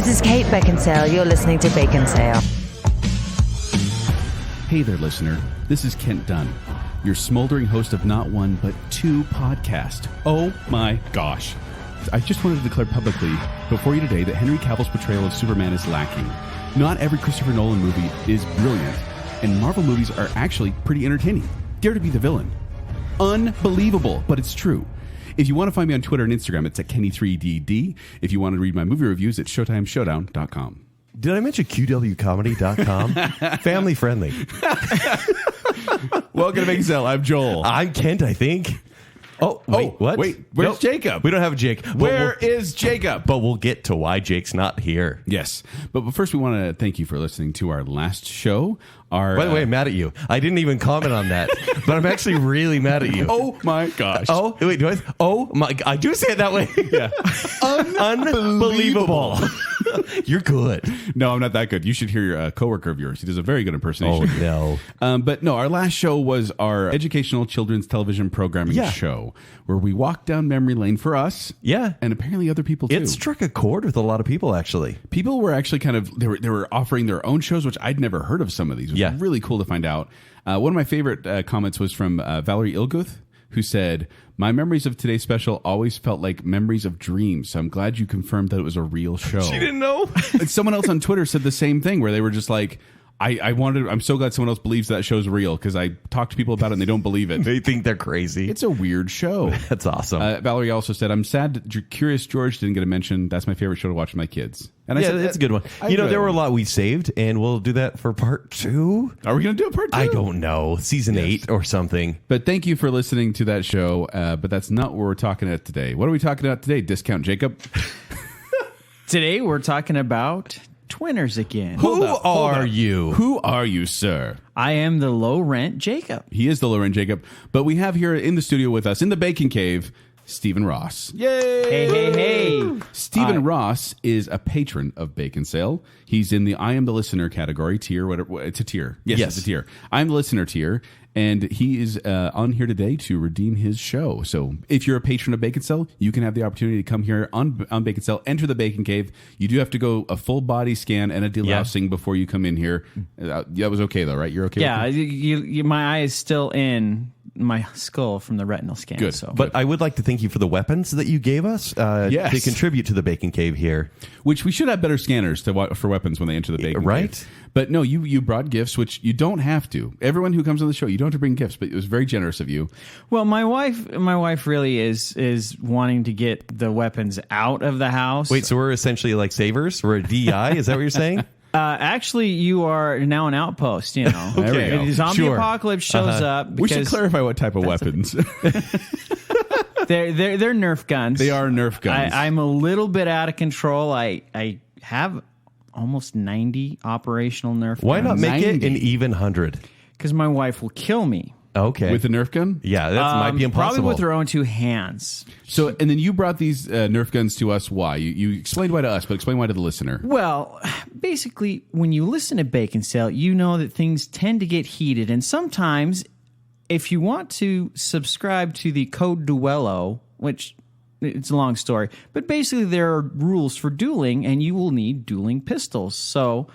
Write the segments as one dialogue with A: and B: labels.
A: This is Kate Baconsale. You're listening to Baconsale.
B: Hey there, listener. This is Kent Dunn, your smoldering host of not one, but two podcasts. Oh my gosh. I just wanted to declare publicly before you today that Henry Cavill's portrayal of Superman is lacking. Not every Christopher Nolan movie is brilliant, and Marvel movies are actually pretty entertaining. Dare to be the villain. Unbelievable, but it's true. If you want to find me on Twitter and Instagram, it's at Kenny3DD. If you want to read my movie reviews, it's ShowtimeShowdown.com.
C: Did I mention QWComedy.com? Family friendly.
B: Welcome to Baconsale. I'm Joel.
C: I'm Kent, I think. Oh, wait, what?
B: Wait, where's Jacob?
C: We don't have a Jake.
B: Where is Jacob?
C: But we'll get to why Jake's not here.
B: Yes. But first, we want to thank you for listening to our last show.
C: By the way, I'm mad at you. I didn't even comment on that, but I'm actually really mad at you.
B: Oh, my gosh.
C: Oh, wait, do I? Oh, my. I do say it that way.
B: Yeah.
C: Unbelievable. You're good.
B: No, I'm not that good. You should hear a coworker of yours. He does a very good impersonation.
C: Oh, no.
B: But no, our last show was our educational children's television programming show where we walked down memory lane for us.
C: Yeah.
B: And apparently other people too.
C: It struck a chord with a lot of people, actually.
B: People were actually they were offering their own shows, which I'd never heard of some of these. It was really cool to find out. One of my favorite comments was from Valerie Ilguth, who said, "My memories of today's special always felt like memories of dreams. So I'm glad you confirmed that it was a real show."
C: She didn't know.
B: And someone else on Twitter said the same thing, where they were just like, I'm so glad someone else believes that show's real, because I talk to people about it and they don't believe it.
C: They think they're crazy.
B: It's a weird show.
C: That's awesome.
B: Valerie also said, "I'm sad that Curious George didn't get a mention. That's my favorite show to watch with my kids." And I said,
C: it's a good one. There were a lot we saved, and we'll do that for part 2.
B: Are we going to do a part 2?
C: I don't know. Season 8 or something.
B: But thank you for listening to that show. But that's not what we're talking about today. What are we talking about today, Discount Jacob?
D: Today we're talking about Twinners again.
C: Who are you?
B: Who are you, sir?
D: I am the low rent Jacob.
B: He is the low rent Jacob. But we have here in the studio with us, in the Bacon Cave, Stephen Ross.
D: Yay! Hey.
B: Stephen Ross is a patron of Baconsale. He's in the I Am the Listener category, tier. Whatever, it's a tier. Yes, it's a tier. I'm the Listener tier. And he is on here today to redeem his show. So if you're a patron of Baconsale, you can have the opportunity to come here on Baconsale, enter the Bacon Cave. You do have to go a full body scan and a delousing before you come in here. That was okay, though, right? You're okay with
D: it? My eye is still in my skull from the retinal scan.
B: Good.
D: So.
C: But I would like to thank you for the weapons that you gave us to contribute to the Bacon Cave here.
B: Which we should have better scanners for weapons when they enter the Bacon Cave. But no, you brought gifts, which you don't have to. Everyone who comes on the show, you don't have to bring gifts, but it was very generous of you.
D: Well, my wife really is wanting to get the weapons out of the house.
C: Wait, so we're essentially like savers? We're a DI? Is that what you're saying?
D: Actually, you are now an outpost. You know,
B: okay.
D: The zombie apocalypse shows up.
B: We should clarify what type of weapons.
D: They're Nerf guns.
B: They are Nerf guns.
D: I'm a little bit out of control. I have almost 90 operational Nerf guns.
C: Why not make it an even 100?
D: Because my wife will kill me.
B: Okay. With a Nerf gun?
C: Yeah, that might be impossible.
D: Probably with her own 2 hands.
B: So, and then you brought these Nerf guns to us. Why? You explained why to us, but explain why to the listener.
D: Well, basically, when you listen to Baconsale, you know that things tend to get heated. And sometimes, if you want to subscribe to the Code Duello, which it's a long story, but basically there are rules for dueling, and you will need dueling pistols. So,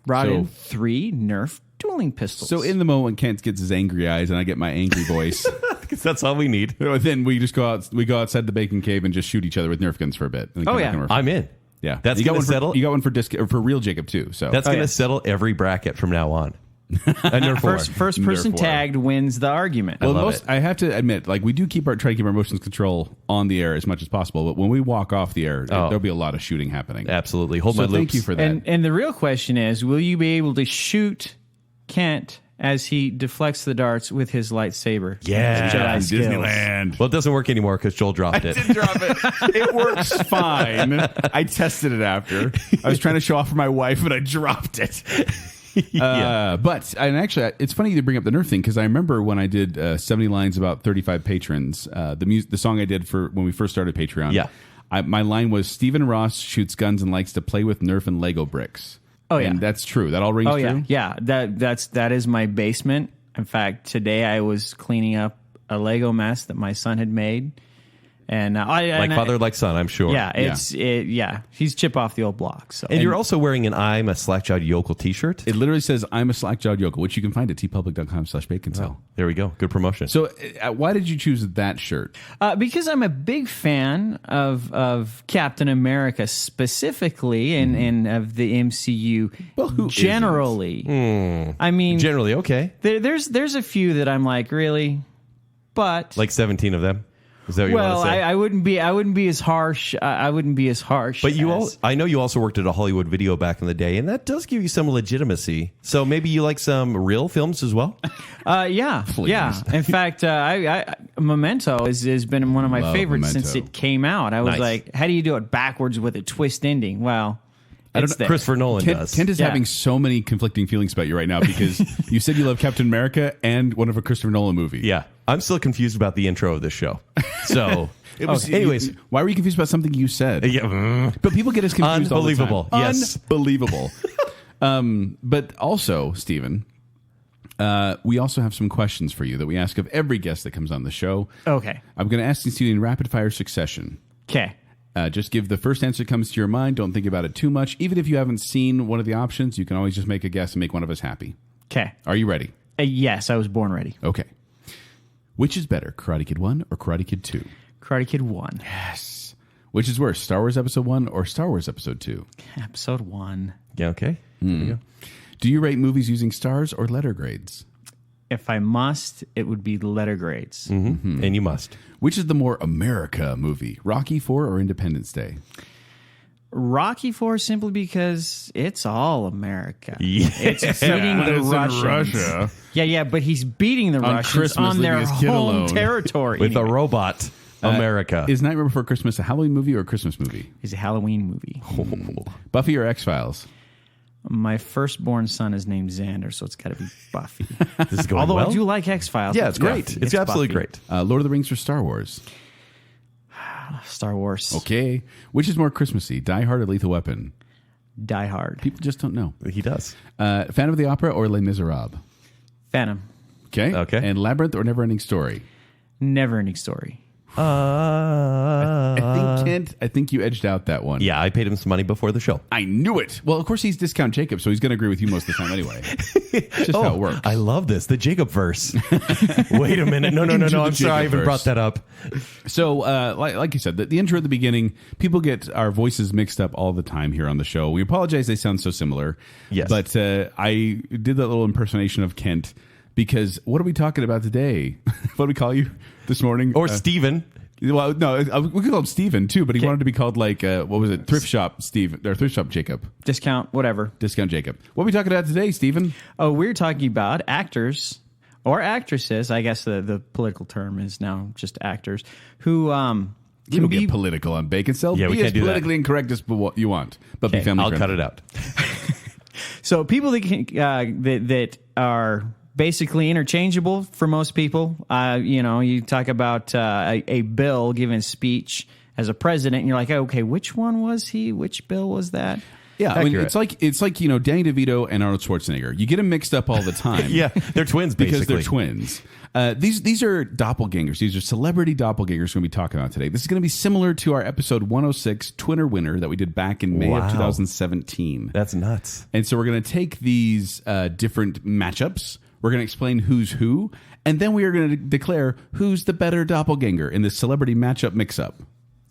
D: brought in 3 Nerf dueling pistols.
B: So in the moment when Kent gets his angry eyes and I get my angry voice,
C: because that's all we need.
B: Then we just go outside the Bacon Cave and just shoot each other with Nerf guns for a bit. And then
C: I'm in.
B: Yeah,
C: that's going to settle.
B: You got one for real Jacob too. So
C: that's going to settle every bracket from now on.
D: First person tagged wins the argument.
B: Well, I have to admit, like, we do try to keep our emotions control on the air as much as possible. But when we walk off the air, there'll be a lot of shooting happening.
C: Absolutely. Hold my loops.
B: Thank you for that.
D: And the real question is, will you be able to shoot Kent as he deflects the darts with his lightsaber?
C: Yeah,
D: Jedi skills.
B: Disneyland.
C: Well, it doesn't work anymore because Joel dropped it.
B: I didn't drop it. It works fine. I tested it after. I was trying to show off for my wife, but I dropped it. And actually, it's funny you bring up the Nerf thing, because I remember when I did 70 Lines About 35 Patrons, the song I did for when we first started Patreon.
C: Yeah.
B: My line was, Stephen Ross shoots guns and likes to play with Nerf and Lego bricks.
D: Oh, yeah.
B: And that's true. That all rings true?
D: Yeah. That is my basement. In fact, today I was cleaning up a Lego mess that my son had made. And
C: like father, like son, I'm sure.
D: Yeah, he's chip off the old block. So,
C: and you're also wearing an I'm a slack-jawed yokel t-shirt.
B: It literally says I'm a slack-jawed yokel, which you can find at tpublic.com/baconsale.
C: There we go. Good promotion.
B: So why did you choose that shirt?
D: Because I'm a big fan of Captain America specifically, and of the MCU generally. I mean,
C: generally, okay.
D: There's a few that I'm like, really, but
C: like 17 of them. Is that what you want to say?
D: I wouldn't be as harsh. I wouldn't be as harsh.
C: But I know you also worked at a Hollywood Video back in the day, and that does give you some legitimacy. So maybe you like some real films as well?
D: Yeah. In fact, Memento has been one of my favorites since it came out. I was like, how do you do it backwards with a twist ending? Well,
C: I don't know. Christopher Nolan does.
B: Kent is having so many conflicting feelings about you right now because you said you love Captain America and one of a Christopher Nolan movie.
C: Yeah. I'm still confused about the intro of this show. So, anyways.
B: Why were you confused about something you said?
C: Yeah.
B: But people get us confused
C: Unbelievable.
B: all the time.
C: Yes.
B: Unbelievable. But also, Stephen, we also have some questions for you that we ask of every guest that comes on the show.
D: Okay.
B: I'm going to ask these to you in rapid fire succession.
D: Okay.
B: Just give the first answer that comes to your mind. Don't think about it too much. Even if you haven't seen one of the options, you can always just make a guess and make one of us happy.
D: Okay.
B: Are you ready?
D: Yes, I was born ready.
B: Okay. Which is better, Karate Kid 1 or Karate Kid 2?
D: Karate Kid 1.
B: Yes. Which is worse, Star Wars Episode 1 or Star Wars Episode 2?
D: Episode 1.
C: Yeah, okay. There we go.
B: Do you rate movies using stars or letter grades?
D: If I must, it would be letter grades.
C: Mm-hmm. And you must.
B: Which is the more America movie, Rocky IV or Independence Day?
D: Rocky IV, simply because it's all America.
C: Yeah.
D: It's beating the Russians.
B: Russia.
D: Yeah, but he's beating the Russians
B: Christmas,
D: on their
B: leaving his kid
D: home
B: alone.
D: territory.
C: With a robot, America.
B: Is Nightmare Before Christmas a Halloween movie or a Christmas movie?
D: It's a Halloween movie.
B: Buffy or X-Files?
D: My firstborn son is named Xander, so it's got to be Buffy.
C: This is going
D: Although
C: well.
D: I do like X-Files.
C: Yeah, it's great. It's absolutely
D: Buffy.
C: great.
B: Lord of the Rings or Star Wars?
D: Star Wars.
B: Okay. Which is more Christmassy, Die Hard or Lethal Weapon?
D: Die Hard.
B: People just don't know.
C: He does.
B: Phantom of the Opera or Les Miserables?
D: Phantom.
B: Okay. And Labyrinth or Neverending Story?
D: Never-ending Story.
B: I think you edged out that one.
C: Yeah, I paid him some money before the show.
B: I knew it. Well, of course, he's Discount Jacob, so he's going to agree with you most of the time anyway. It's just how it works.
C: I love this. The Jacob verse. Wait a minute. No. I'm sorry I even brought that up.
B: So, like you said, the intro at the beginning, people get our voices mixed up all the time here on the show. We apologize they sound so similar.
C: Yes.
B: But I did that little impersonation of Kent because what are we talking about today? What do we call you this morning?
C: Or Steven.
B: Well, no, we could call him Steven too, but he wanted to be called like, what was it? Thrift Shop Steve, or Thrift Shop Jacob.
D: Discount, whatever.
B: Discount Jacob. What are we talking about today, Steven?
D: Oh, we're talking about actors or actresses. I guess the political term is now just actors who
B: You don't get political on Baconsale.
C: Yeah, we
B: be
C: can't
B: as
C: do that.
B: politically incorrect as what you want, but be family
C: I'll
B: friendly.
C: cut it out.
D: So people that are basically interchangeable for most people. You talk about a Bill giving a speech as a president, and you're like, okay, which one was he? Which Bill was that?
B: Yeah, I mean, it's like Danny DeVito and Arnold Schwarzenegger. You get them mixed up all the time.
C: Yeah, they're twins
B: because
C: basically.
B: they're twins. These are doppelgangers. These are celebrity doppelgangers we're going to be talking about today. This is going to be similar to our episode 106 Twinner Winner that we did back in May of 2017.
C: That's nuts.
B: And so we're going to take these different matchups. We're going to explain who's who, and then we are going to declare who's the better doppelganger in this celebrity matchup mix-up.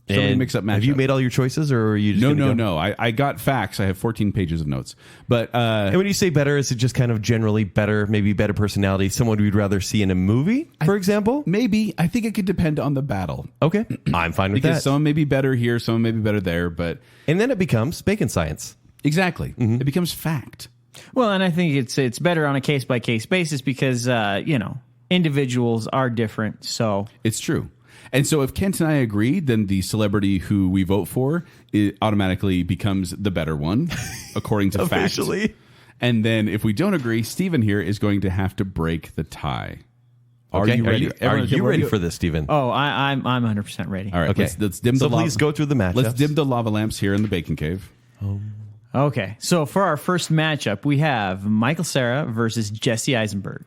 B: Mix-up matchup.
C: Have you made all your choices, or are you just
B: No. I got facts. I have 14 pages of notes. But
C: and when you say better, is it just kind of generally better, maybe better personality, someone we'd rather see in a movie, for example?
B: Maybe. I think it could depend on the battle.
C: Okay. I'm fine with
B: because
C: that.
B: Someone may be better here, someone may be better there, but...
C: And then it becomes bacon science.
B: Exactly. It becomes fact.
D: Well, and I think it's better on a case-by-case basis because, individuals are different, so...
B: It's true. And so if Kent and I agree, then the celebrity who we vote for it automatically becomes the better one, according to fact.
C: Officially.
B: And then if we don't agree, Stephen here is going to have to break the tie.
C: Okay.
B: Are you ready?
C: Are you ready for this, Stephen?
D: Oh, I'm 100% ready.
B: All right.
C: Okay.
B: Let's dim the
C: please go through the matchups.
B: Let's dim the lava lamps here in the Bacon Cave.
D: Okay, so for our first matchup, we have Michael Cera versus Jesse Eisenberg.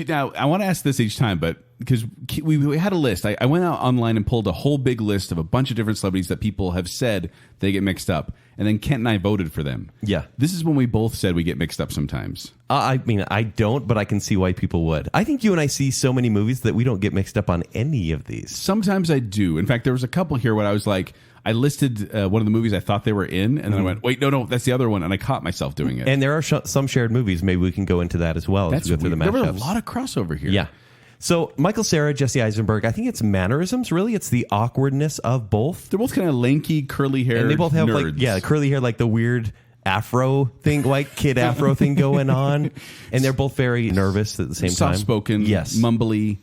B: Now, I want to ask this each time, but because we had a list. I went out online and pulled a whole big list of a bunch of different celebrities that people have said they get mixed up. And then Kent and I voted for them.
C: Yeah.
B: This is when we both said we get mixed up sometimes.
C: I mean, I don't, but I can see why people would. I think you and I see so many movies that we don't get mixed up on any of these.
B: Sometimes I do. In fact, there was a couple here where I was like, I listed one of the movies I thought they were in, and then I went, wait, no, that's the other one, and I caught myself doing it.
C: And there are some shared movies. Maybe we can go into that as well as we go through the matchups.
B: There was a lot of crossover here.
C: Yeah. So Michael Cera, Jesse Eisenberg, I think it's mannerisms, really. It's the awkwardness of both.
B: They're both kind of lanky, curly hair.
C: And they both have
B: nerds.
C: curly hair, like the weird afro thing, white kid afro thing going on. And they're both very nervous at the same time.
B: Soft-spoken,
C: yes,
B: mumbly.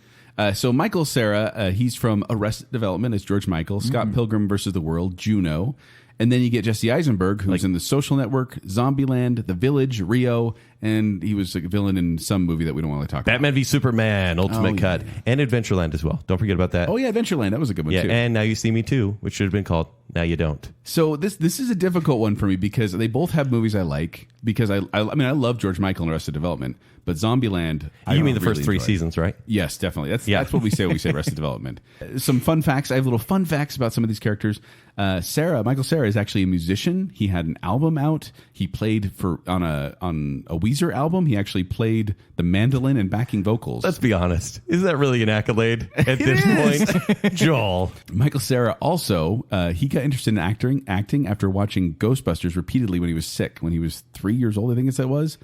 B: So Michael Cera, he's from Arrested Development as George Michael, Scott Pilgrim versus the World, Juno. And then you get Jesse Eisenberg, who's in The Social Network, Zombieland, The Village, Rio, and he was a villain in some movie that we don't want to talk about.
C: Batman v Superman, Ultimate Cut, and Adventureland as well. Don't forget about that.
B: Oh, yeah, Adventureland. That was a good one, too.
C: And Now You See Me Too, which should have been called Now You Don't.
B: So this is a difficult one for me because they both have movies I like. Because I mean, I love George Michael and Arrested Development, but Zombieland.
C: You mean the first
B: really
C: 3
B: enjoyed.
C: seasons, right?
B: Yes, definitely. That's what we say when we say Arrested Development. Some fun facts. I have little fun facts about some of these characters. Michael Cera is actually a musician. He had an album out. He played on a Weezer album. He actually played the mandolin and backing vocals.
C: Let's be honest. Is that really an accolade at this point? Joel.
B: Michael Cera also, he got interested in acting after watching Ghostbusters repeatedly when he was sick, when he was 3 years old, I think it was.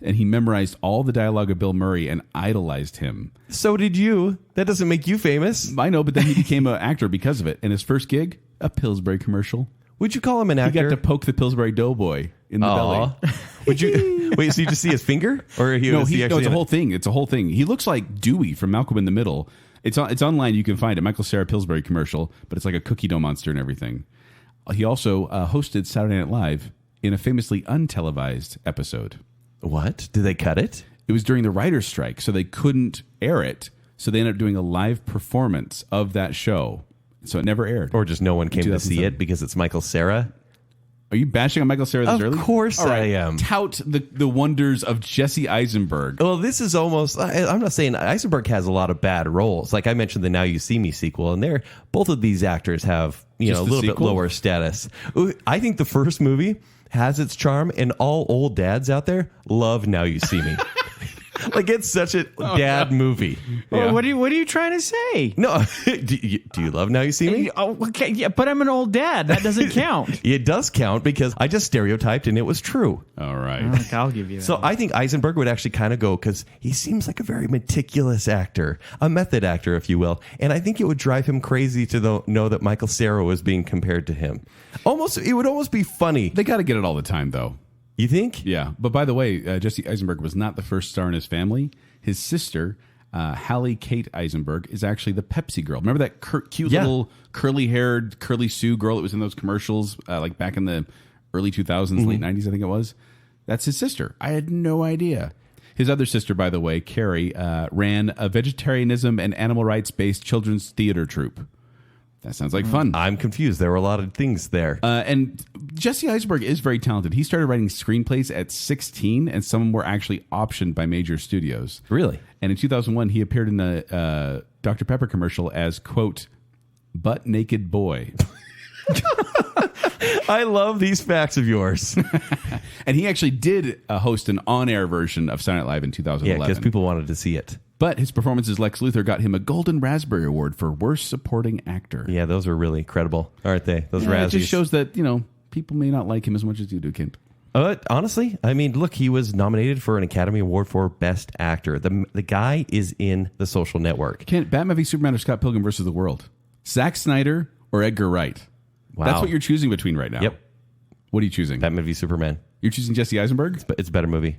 B: And he memorized all the dialogue of Bill Murray and idolized him.
C: So did you. That doesn't make you famous.
B: I know, but then he became an actor because of it. And his first gig, a Pillsbury commercial.
C: Would you call him an actor?
B: He got to poke the Pillsbury Doughboy in the belly.
C: Would you wait? So you just see his finger, or
B: it's a whole thing. It's a whole thing. He looks like Dewey from Malcolm in the Middle. It's online. You can find it. Michael Cera Pillsbury commercial, but it's like a cookie dough monster and everything. He also hosted Saturday Night Live in a famously untelevised episode.
C: What? Did they cut it?
B: It was during the writer's strike, so they couldn't air it. So they ended up doing a live performance of that show. So it never aired.
C: Or just no one came to see it because it's Michael Cera?
B: Are you bashing on Michael Cera this early?
C: Of course I am.
B: Tout the wonders of Jesse Eisenberg.
C: Well, this is almost... I'm not saying... Eisenberg has a lot of bad roles. Like I mentioned the Now You See Me sequel, and both of these actors have a little bit lower status. I think the first movie has its charm, and all old dads out there love Now You See Me. Like it's such a dad movie.
D: Well,
B: Yeah.
D: what are you trying to say?
C: No, do you love Now You See Me?
D: Oh, okay, yeah, but I'm an old dad. That doesn't count.
C: It does count because I just stereotyped and it was true.
B: All right.
D: Okay, I'll give you that.
C: So I think Eisenberg would actually kind of go because he seems like a very meticulous actor, a method actor, if you will. And I think it would drive him crazy to know that Michael Cera was being compared to him. It would almost be funny.
B: They got to get it all the time, though.
C: You think?
B: Yeah. But by the way, Jesse Eisenberg was not the first star in his family. His sister, Hallie Kate Eisenberg, is actually the Pepsi girl. Remember that cute little curly-haired, Curly Sue girl that was in those commercials like back in the early 2000s, late 90s, I think it was? That's his sister. I had no idea. His other sister, by the way, Carrie, ran a vegetarianism and animal rights-based children's theater troupe. That sounds like fun.
C: I'm confused. There were a lot of things there.
B: And Jesse Eisenberg is very talented. He started writing screenplays at 16, and some were actually optioned by major studios.
C: Really?
B: And in 2001, he appeared in the Dr. Pepper commercial as, quote, butt naked boy.
C: I love these facts of yours.
B: And he actually did host an on-air version of Saturday Night Live in 2011.
C: Yeah, because people wanted to see it.
B: But his performance as Lex Luthor got him a Golden Raspberry Award for Worst Supporting Actor.
C: Yeah, those were really credible, aren't they? Those
B: It
C: Razzies.
B: just shows that, people may not like him as much as you do, Kent.
C: Honestly, I mean, look, he was nominated for an Academy Award for Best Actor. The guy is in The Social Network.
B: Kent, Batman v Superman or Scott Pilgrim versus the World? Zack Snyder or Edgar Wright?
C: Wow.
B: That's what you're choosing between right now.
C: Yep.
B: What are you choosing?
C: Batman v Superman.
B: You're choosing Jesse Eisenberg?
C: It's a better movie.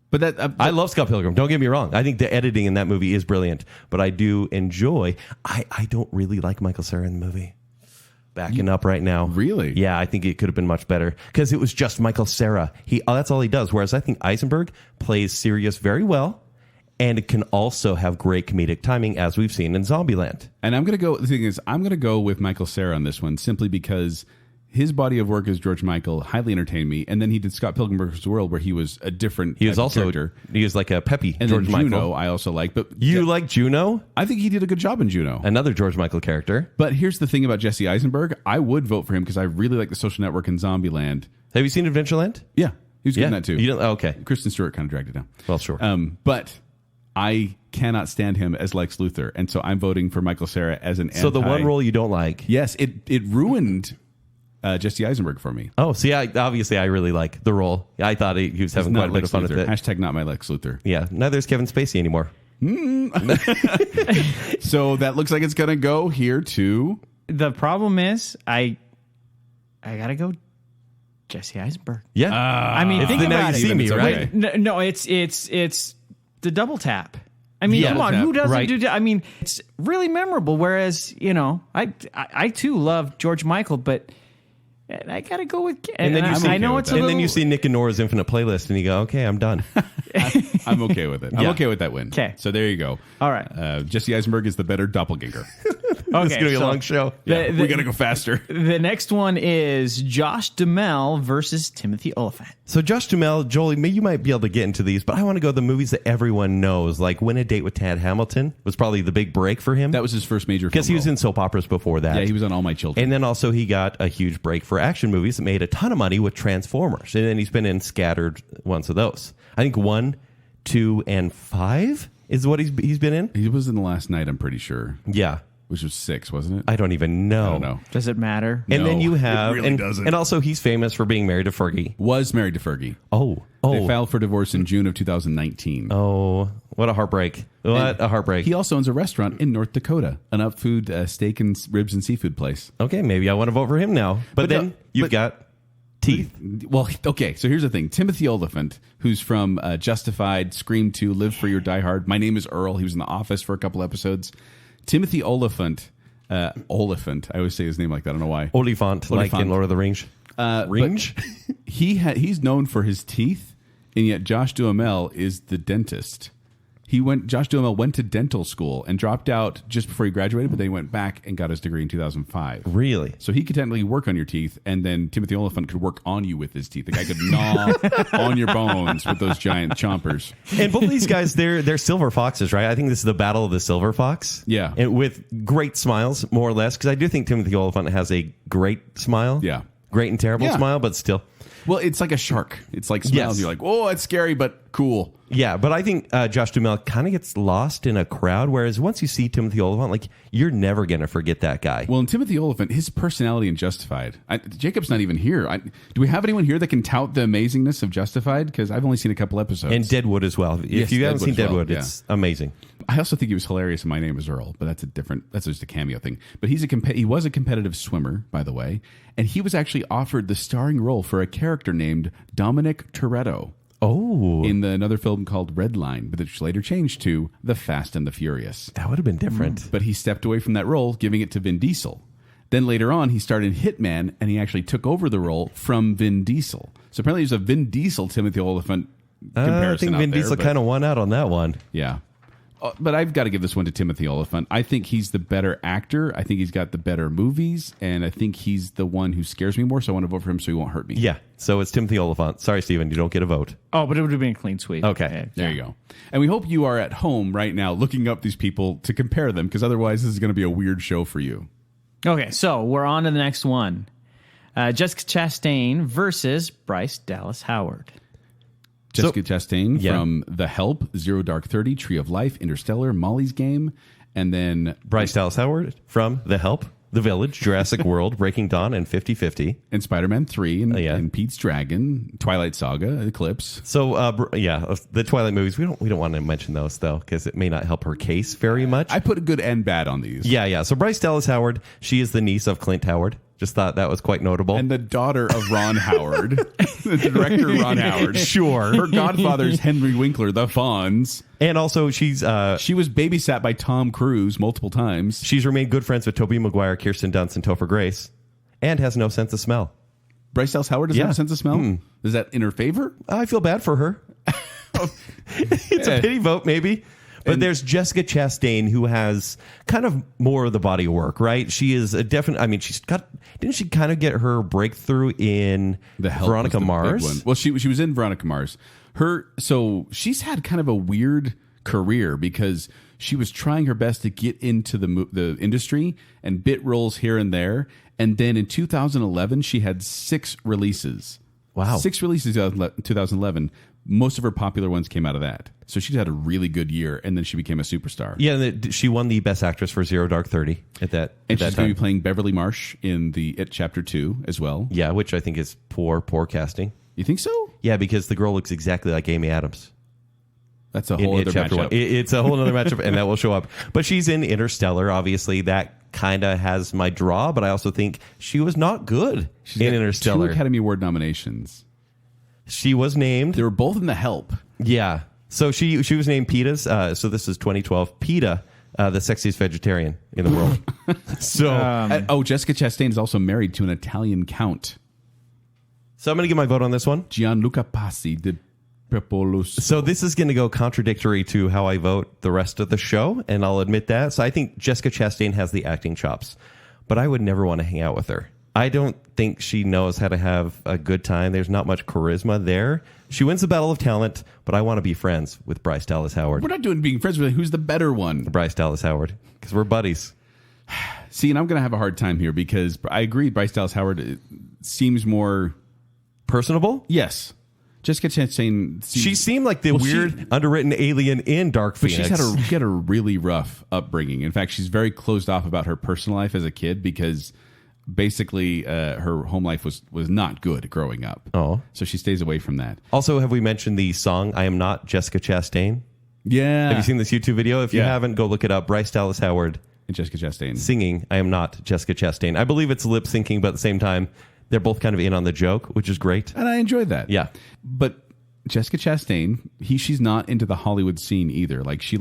B: But that
C: I love Scott Pilgrim. Don't get me wrong. I think the editing in that movie is brilliant. But I do enjoy... I don't really like Michael Cera in the movie. Backing up right now.
B: Really?
C: Yeah, I think it could have been much better. Because it was just Michael Cera. That's all he does. Whereas I think Eisenberg plays serious very well. And it can also have great comedic timing, as we've seen in Zombieland.
B: And I'm going to go... The thing is, I'm going to go with Michael Cera on this one simply because his body of work as George Michael highly entertained me. And then he did Scott Pilgrim vs. World, where he was a different
C: He was also
B: character.
C: he was like a peppy
B: And
C: George
B: then Juno,
C: Michael.
B: I also like. But
C: You like Juno?
B: I think he did a good job in Juno.
C: Another George Michael character.
B: But here's the thing about Jesse Eisenberg. I would vote for him because I really like The Social Network and Zombieland.
C: Have you seen Adventureland?
B: Yeah, he was good in that too.
C: You don't, okay.
B: Kristen Stewart kind of dragged it down.
C: Well, sure.
B: But I cannot stand him as Lex Luthor, and so I'm voting for Michael Cera as an.
C: So the one role you don't like?
B: Yes, it ruined Jesse Eisenberg for me.
C: Oh, see, obviously I really like the role. I thought he was having quite a bit of fun with it.
B: Hashtag not my Lex Luthor.
C: Yeah, neither is Kevin Spacey anymore.
B: So that looks like it's going to go here to.
D: The problem is, I gotta go Jesse Eisenberg.
C: Yeah,
D: I mean,
C: it's
D: think
C: the Now
D: about
C: You
D: it.
C: See Me,
B: It's
C: right?
B: okay.
D: No, it's the double tap. I mean,
C: Yeah.
D: come on,
B: Double
D: who
B: tap,
D: doesn't
C: right.
D: do? I mean, it's really memorable. Whereas, I too love George Michael, but I gotta go with.
C: And then you see,
D: I know it's a
C: and
D: little.
C: then you see Nick and Nora's Infinite Playlist, and you go, "Okay, I'm done."
B: I'm okay with it. I'm
C: Yeah.
B: okay with that win.
D: 'Kay.
B: So there you go.
D: All right.
B: Jesse Eisenberg is the better doppelganger.
C: It's gonna be a long show.
B: Yeah,
D: The-
B: we got to go faster.
D: The next one is Josh Duhamel versus Timothy Olyphant.
C: So Josh Duhamel, Jolie, you might be able to get into these, but I want to go the movies that everyone knows, like Win a Date with Tad Hamilton was probably the big break for him.
B: That was his first major film
C: because he was
B: role.
C: in soap operas before that.
B: Yeah, he was on All My Children.
C: And then also he got a huge break for action movies that made a ton of money with Transformers. And then he's been in scattered ones of those. I think 1, 2, and 5 is what he's been in.
B: He was in The Last Night, I'm pretty sure,
C: Yeah.
B: which was 6, wasn't it?
C: I don't even know.
B: I don't know.
D: Does it matter?
C: And
B: No,
C: then you
B: it
C: have,
B: really doesn't.
C: and also he's famous for being married to Fergie.
B: Was married to Fergie.
C: Oh,
B: They filed for divorce in June of 2019.
C: oh, what a heartbreak! What a heartbreak!
B: He also owns a restaurant in North Dakota, an upfood steak and ribs and seafood place.
C: Okay, maybe I want to vote for him now. But then you've got teeth.
B: Well, okay, so here's the thing. Timothy Olyphant, who's from Justified, Scream 2, Live Free or Die Hard. My Name is Earl. He was in The Office for a couple episodes. Timothy Olyphant, I always say his name like that. I don't know why.
C: Oliphant, like in Lord of the Rings.
B: But he's known for his teeth, and yet Josh Duhamel is the dentist. Josh Duhamel went to dental school and dropped out just before he graduated, but then he went back and got his degree in 2005.
C: Really?
B: So he could technically work on your teeth, and then Timothy Olyphant could work on you with his teeth. The guy could gnaw on your bones with those giant chompers.
C: And both of these guys, they're silver foxes, right? I think this is the battle of the silver fox.
B: Yeah.
C: And with great smiles, more or less, because I do think Timothy Olyphant has a great smile.
B: Yeah.
C: Great and terrible
B: Yeah.
C: smile, but still.
B: Well, it's like a shark. It's like smiles.
C: Yes.
B: You're like, oh, it's scary, but cool.
C: Yeah, but I think Josh Duhamel kind of gets lost in a crowd, whereas once you see Timothy Olyphant, like, you're never going to forget that guy.
B: Well, in Timothy Olyphant, his personality in Justified. Jacob's not even here. Do we have anyone here that can tout the amazingness of Justified? Because I've only seen a couple episodes.
C: And Deadwood as well. If
B: Yes,
C: you haven't seen
B: Deadwood as well,
C: Deadwood, it's amazing.
B: I also think he was hilarious in My Name is Earl, but that's just a cameo thing. But he was a competitive swimmer, by the way, and he was actually offered the starring role for a character named Dominic Toretto.
C: Oh.
B: In another film called Red Line, but which later changed to The Fast and the Furious.
C: That would have been different.
B: But he stepped away from that role, giving it to Vin Diesel. Then later on, he starred in Hitman, and he actually took over the role from Vin Diesel. So apparently there's a Vin Diesel Timothy Olyphant comparison
C: I think
B: out
C: Vin
B: there,
C: Diesel
B: but-
C: kind of won out on that one.
B: Yeah. But I've got to give this one to Timothy Olyphant. I think he's the better actor. I think he's got the better movies. And I think he's the one who scares me more. So I want to vote for him so he won't hurt me.
C: Yeah, so it's Timothy Olyphant. Sorry, Steven, you don't get a vote.
D: Oh, but it would have been a clean sweep.
C: Okay.
B: There you go. And we hope you are at home right now looking up these people to compare them, because otherwise this is going to be a weird show for you.
D: Okay, so we're on to the next one. Jessica Chastain versus Bryce Dallas Howard.
B: Jessica Chastain
C: yeah.
B: from The Help, Zero Dark 30, Tree of Life, Interstellar, Molly's Game, and then
C: Bryce Dallas Howard from The Help, The Village, Jurassic World, Breaking Dawn, and 50-50.
B: and Spider-Man 3,
C: yeah.
B: and Pete's Dragon, Twilight Saga, Eclipse.
C: So, the Twilight movies, we don't want to mention those, though, because it may not help her case very much.
B: I put good and bad on these.
C: Yeah. So Bryce Dallas Howard, she is the niece of Clint Howard. Just thought that was quite notable.
B: And the daughter of Ron Howard, the director Ron Howard.
C: Sure.
B: Her godfather's Henry Winkler, the Fonz.
C: And also, she
B: was babysat by Tom Cruise multiple times.
C: she's remained good friends with Tobey Maguire, Kirsten Dunst, and Topher Grace, and has no sense of smell.
B: Bryce Dallas Howard doesn't
C: Yeah.
B: have a sense of smell? Is that in her favor?
C: I feel bad for her. It's a pity vote, maybe. But there's Jessica Chastain, who has kind of more of the body of work, right? She is a definite. I mean, didn't she kind of get her breakthrough in Veronica Mars?
B: Well, she was in Veronica Mars. So she's had kind of a weird career because she was trying her best to get into the industry and bit roles here and there. And then in 2011, she had 6 releases.
C: Wow.
B: 6 releases in 2011. Most of her popular ones came out of that. So she had a really good year, and then she became a superstar.
C: Yeah, and she won the Best Actress for Zero Dark 30 at that
B: And she's
C: time.
B: going to be playing Beverly Marsh in the It Chapter 2 as well.
C: Yeah, which I think is poor casting.
B: You think so?
C: Yeah, because the girl looks exactly like Amy Adams.
B: That's a whole other matchup.
C: It's a whole other matchup, and that will show up. But she's in Interstellar. Obviously, that kind of has my draw, but I also think she was not good in Interstellar.
B: 2 Academy Award nominations.
C: She was named.
B: They were both in The Help.
C: Yeah. So she was named PETA's. So this is 2012. PETA, the sexiest vegetarian in the world. So
B: Jessica Chastain is also married to an Italian count.
C: So I'm going to give my vote on this one.
B: Gianluca Pasi de Pepoloso.
C: So this is going to go contradictory to how I vote the rest of the show, and I'll admit that. So I think Jessica Chastain has the acting chops, but I would never want to hang out with her. I don't think she knows how to have a good time. There's not much charisma there. She wins the battle of talent, but I want to be friends with Bryce Dallas Howard.
B: We're not doing being friends with her. Who's the better one?
C: Bryce Dallas Howard, because we're buddies.
B: See, and I'm going to have a hard time here because I agree Bryce Dallas Howard seems more...
C: Personable?
B: Yes. Jessica Chastain...
C: She seemed like the weird, underwritten alien in Dark Phoenix.
B: But she had a really rough upbringing. In fact, she's very closed off about her personal life as a kid because basically her home life was not good growing up.
C: Oh.
B: So she stays away from that.
C: Also, have we mentioned the song, I Am Not Jessica Chastain?
B: Yeah.
C: Have you seen this YouTube video? If you haven't, go look it up. Bryce Dallas Howard
B: and Jessica Chastain
C: singing I Am Not Jessica Chastain. I believe it's lip syncing, but at the same time, they're both kind of in on the joke, which is great.
B: And I enjoyed that.
C: Yeah.
B: But Jessica Chastain, she's not into the Hollywood scene either. Like she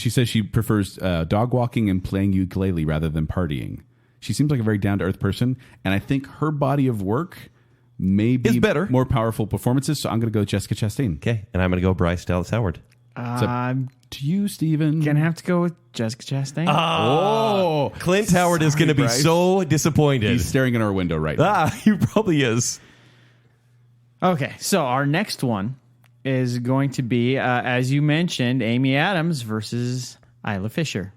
B: says she prefers dog walking and playing ukulele rather than partying. She seems like a very down-to-earth person. And I think her body of work may be
C: better.
B: More powerful performances. So I'm going to go with Jessica Chastain.
C: Okay. And I'm going to go Bryce Dallas Howard.
D: I'm
B: to you, Steven.
D: gonna have to go with Jessica Chastain.
C: Oh, Clint Howard is going to be so disappointed.
B: He's staring in our window right now.
C: He probably is.
D: Okay, so our next one is going to be, as you mentioned, Amy Adams versus Isla Fisher.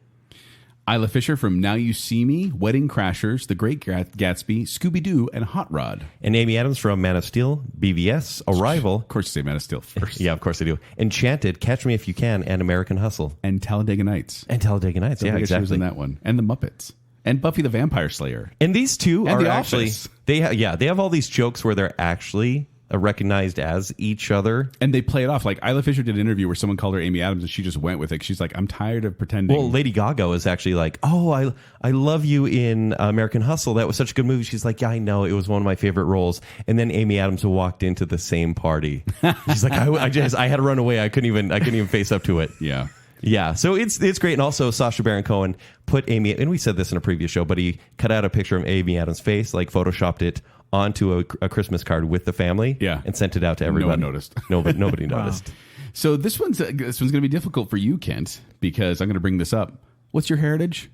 B: Isla Fisher from Now You See Me, Wedding Crashers, The Great Gatsby, Scooby-Doo, and Hot Rod.
C: And Amy Adams from Man of Steel, BVS, Arrival.
B: Of course you say Man of Steel first.
C: Yeah, of course I do. Enchanted, Catch Me If You Can, and American Hustle.
B: And Talladega Nights.
C: And Talladega Nights, yeah,
B: She was
C: exactly.
B: in that one. And The Muppets. And Buffy the Vampire Slayer.
C: And these two
B: And
C: are
B: The
C: actually...
B: Office.
C: They have all these jokes where they're actually recognized as each other.
B: And they play it off. Like Isla Fisher did an interview where someone called her Amy Adams and she just went with it. She's like, I'm tired of pretending.
C: Well, Lady Gaga is actually like, oh, I love you in American Hustle. That was such a good movie. She's like, yeah, I know. It was one of my favorite roles. And then Amy Adams walked into the same party. She's like, I had to run away. I couldn't even face up to it.
B: Yeah.
C: Yeah, so it's great. And also Sacha Baron Cohen put Amy, and we said this in a previous show, but he cut out a picture of Amy Adams' face, like photoshopped it onto a Christmas card with the family, and sent it out to everybody.
B: No one noticed.
C: Nobody noticed.
B: So this one's going to be difficult for you, Kent, because I'm going to bring this up. What's your heritage?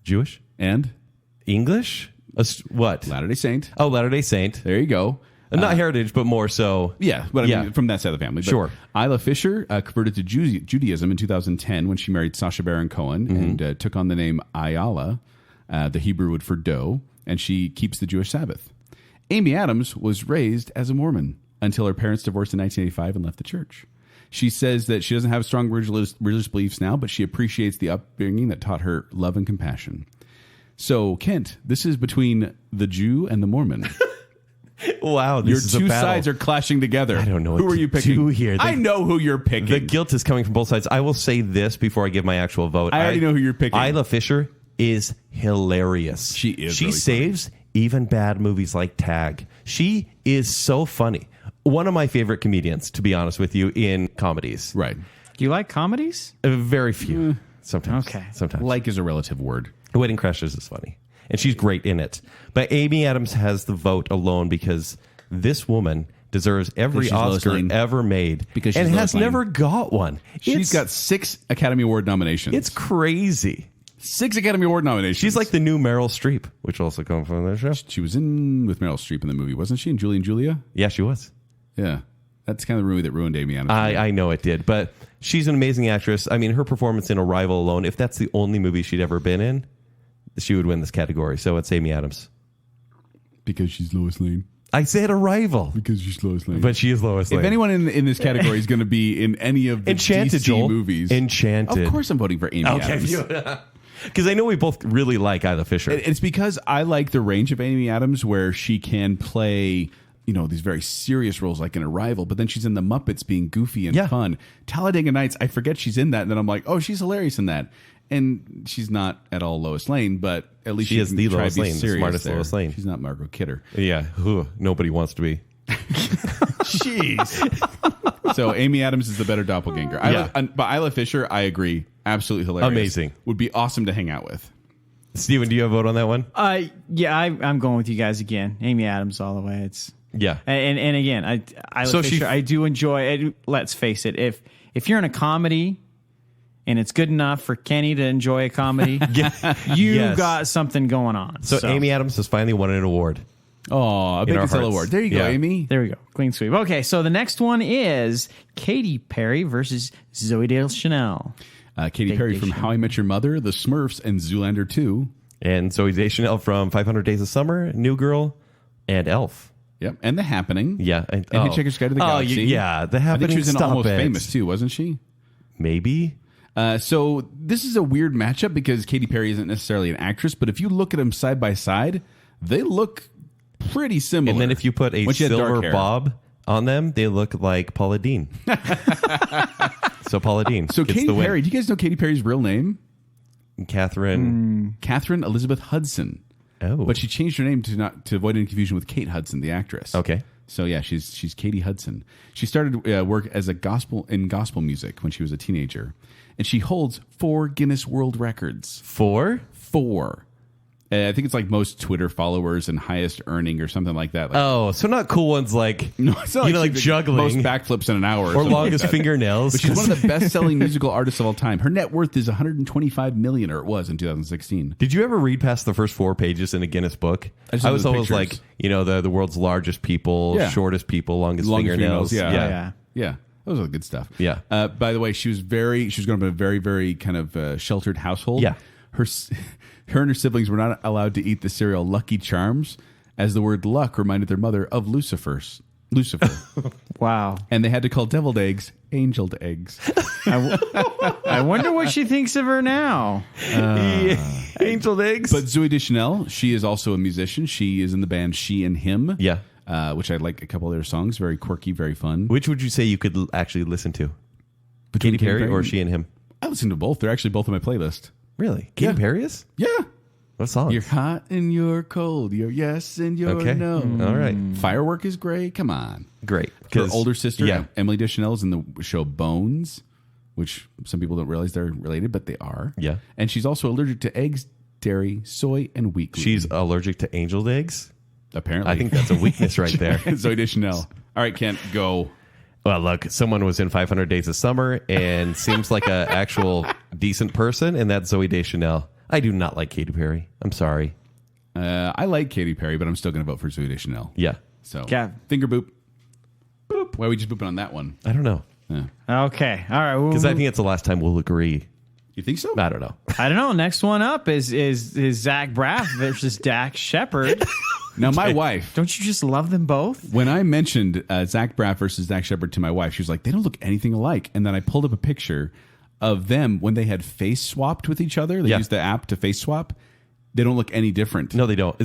C: Jewish
B: And
C: English? What?
B: Latter-day Saint.
C: Oh, Latter-day Saint.
B: There you go.
C: Not heritage, but more so.
B: Yeah, but I mean, from that side of the family. But
C: sure.
B: Isla Fisher converted to Judaism in 2010 when she married Sacha Baron Cohen and took on the name Ayala, the Hebrew word for dough, and she keeps the Jewish Sabbath. Amy Adams was raised as a Mormon until her parents divorced in 1985 and left the church. She says that she doesn't have strong religious beliefs now, but she appreciates the upbringing that taught her love and compassion. So, Kent, this is between the Jew and the Mormon.
C: Wow,
B: your two sides are clashing together.
C: I don't know
B: who
C: what
B: are you
C: to
B: picking
C: do here.
B: I know who you're picking.
C: The guilt is coming from both sides. I will say this before I give my actual vote.
B: I already know who you're picking.
C: Isla Fisher is hilarious.
B: She is.
C: She
B: really
C: saves
B: funny.
C: even bad movies like Tag. She is so funny. One of my favorite comedians, to be honest with you, in comedies.
B: Right.
D: Do you like comedies?
C: Very few. Sometimes.
D: Okay.
C: Sometimes.
B: Like is a relative word.
C: Wedding Crashers is funny. And she's great in it. But Amy Adams has the vote alone because this woman deserves every
B: she's Lois
C: Oscar
B: Lane.
C: ever made
B: Because she's
C: and
B: Lois
C: has
B: Lane.
C: never got one.
B: She's got 6 Academy Award nominations.
C: It's crazy.
B: 6 Academy Award nominations.
C: She's like the new Meryl Streep, which also comes from the show.
B: She was in with Meryl Streep in the movie, wasn't she? In Julie and Julia?
C: Yeah, she was.
B: Yeah. That's kind of the movie that ruined Amy Adams.
C: I know it did, but she's an amazing actress. I mean, her performance in Arrival alone, if that's the only movie she'd ever been in, she would win this category. So it's Amy Adams.
B: Because she's Lois Lane.
C: I said Arrival.
B: Because she's Lois Lane.
C: But she is Lois Lane.
B: If anyone in this category is going to be in any of the
C: Enchanted,
B: DC
C: Joel.
B: movies.
C: Enchanted.
B: Of course I'm voting for Amy Adams.
C: Because I know we both really like Isla Fisher.
B: It's because I like the range of Amy Adams where she can play, these very serious roles like in Arrival, but then she's in the Muppets being goofy and fun. Talladega Nights, I forget she's in that, and then I'm like, oh, she's hilarious in that. And she's not at all Lois Lane, but at least
C: she is the
B: try
C: Lois
B: to be
C: Lane, the
B: serious
C: smartest
B: there.
C: Lois Lane.
B: She's not Margot Kidder.
C: Yeah, nobody wants to be.
B: Jeez. So Amy Adams is the better doppelganger. But Isla Fisher, I agree. Absolutely hilarious.
C: Amazing.
B: Would be awesome to hang out with.
C: Steven, do you have a vote on that one?
D: I'm going with you guys again. Amy Adams all the way. It's
C: Yeah.
D: and again, Isla Fisher, I do enjoy. Let's face it, if you're in a comedy and it's good enough for Kenny to enjoy a comedy, you got something going on.
C: So Amy Adams has finally won an award.
B: Oh, a Baconsale award. There you go, Amy.
D: There we go. Clean sweep. Okay, so the next one is Katy Perry versus Zooey Deschanel.
B: Katy Perry from How I Met Your Mother, The Smurfs, and Zoolander 2.
C: And Zooey Deschanel from 500 Days of Summer, New Girl, and Elf.
B: Yep, and The Happening.
C: Yeah.
B: And Hitchhiker's Guide to the Galaxy.
C: Yeah, The Happening.
B: I think she was in
C: Stop
B: Almost
C: it.
B: Famous, too, wasn't she?
C: Maybe.
B: So this is a weird matchup because Katy Perry isn't necessarily an actress, but if you look at them side by side, they look pretty similar.
C: And then if you put a silver bob on them, they look like Paula Deen. So Paula Deen.
B: So
C: gets
B: Katy
C: the win.
B: Perry, do you guys know Katy Perry's real name?
C: Catherine
B: Elizabeth Hudson.
C: Oh.
B: But she changed her name to avoid any confusion with Kate Hudson, the actress.
C: Okay.
B: So yeah, she's Katie Hudson. She started work as a gospel music when she was a teenager, and she holds 4 Guinness World Records.
C: 4?
B: 4. I think it's like most Twitter followers and highest earning or something like that. Like,
C: so not cool ones like
B: no, it's not
C: like juggling,
B: most backflips in an hour,
C: or longest fingernails.
B: But she's one of the best-selling musical artists of all time. Her net worth is $125 million, or it was in 2016.
C: Did you ever read past the first 4 pages in a Guinness book? I was always like, the world's largest people, shortest people, longest fingernails.
B: Yeah. That was all good stuff.
C: Yeah.
B: By the way, she was going to be a very, very kind of sheltered household.
C: Yeah.
B: Her and her siblings were not allowed to eat the cereal Lucky Charms, as the word luck reminded their mother of Lucifer.
D: Wow.
B: And they had to call deviled eggs angeled eggs.
D: I wonder what she thinks of her now.
C: Angeled eggs.
B: But Zooey Deschanel, she is also a musician. She is in the band She and Him.
C: Yeah.
B: Which I like a couple of their songs. Very quirky, very fun.
C: Which would you say you could actually listen to? Katy Perry or She and Him?
B: I listen to both. They're actually both on my playlist.
C: Really? Katy Perry is?
B: Yeah.
C: What song?
B: You're hot and you're cold. You're yes and you're no.
C: All right.
B: Firework is great. Come on.
C: Great.
B: Her older sister, Emily Deschanel, is in the show Bones, which some people don't realize they're related, but they are.
C: Yeah.
B: And she's also allergic to eggs, dairy, soy, and wheat gluten.
C: She's allergic to angeled eggs?
B: Apparently.
C: I think that's a weakness right there.
B: Zooey Deschanel. All right, Kent, go.
C: Well, look, someone was in 500 Days of Summer and seems like an actual decent person, and that's Zooey Deschanel. I do not like Katy Perry. I'm sorry.
B: I like Katy Perry, but I'm still going to vote for Zooey Deschanel.
C: Yeah.
B: So, finger boop. Boop. Why are we just booping on that one?
C: I don't know.
B: Yeah.
D: Okay. All right.
C: Because I think it's the last time we'll agree.
B: You think so?
C: I don't know.
D: I don't know. Next one up is Zach Braff versus Dax Shepard.
B: Now, my wife...
D: Don't you just love them both?
B: When I mentioned Zach Braff versus Dax Shepard to my wife, she was like, they don't look anything alike. And then I pulled up a picture of them when they had face swapped with each other. They used the app to face swap. They don't look any different.
C: No, they don't.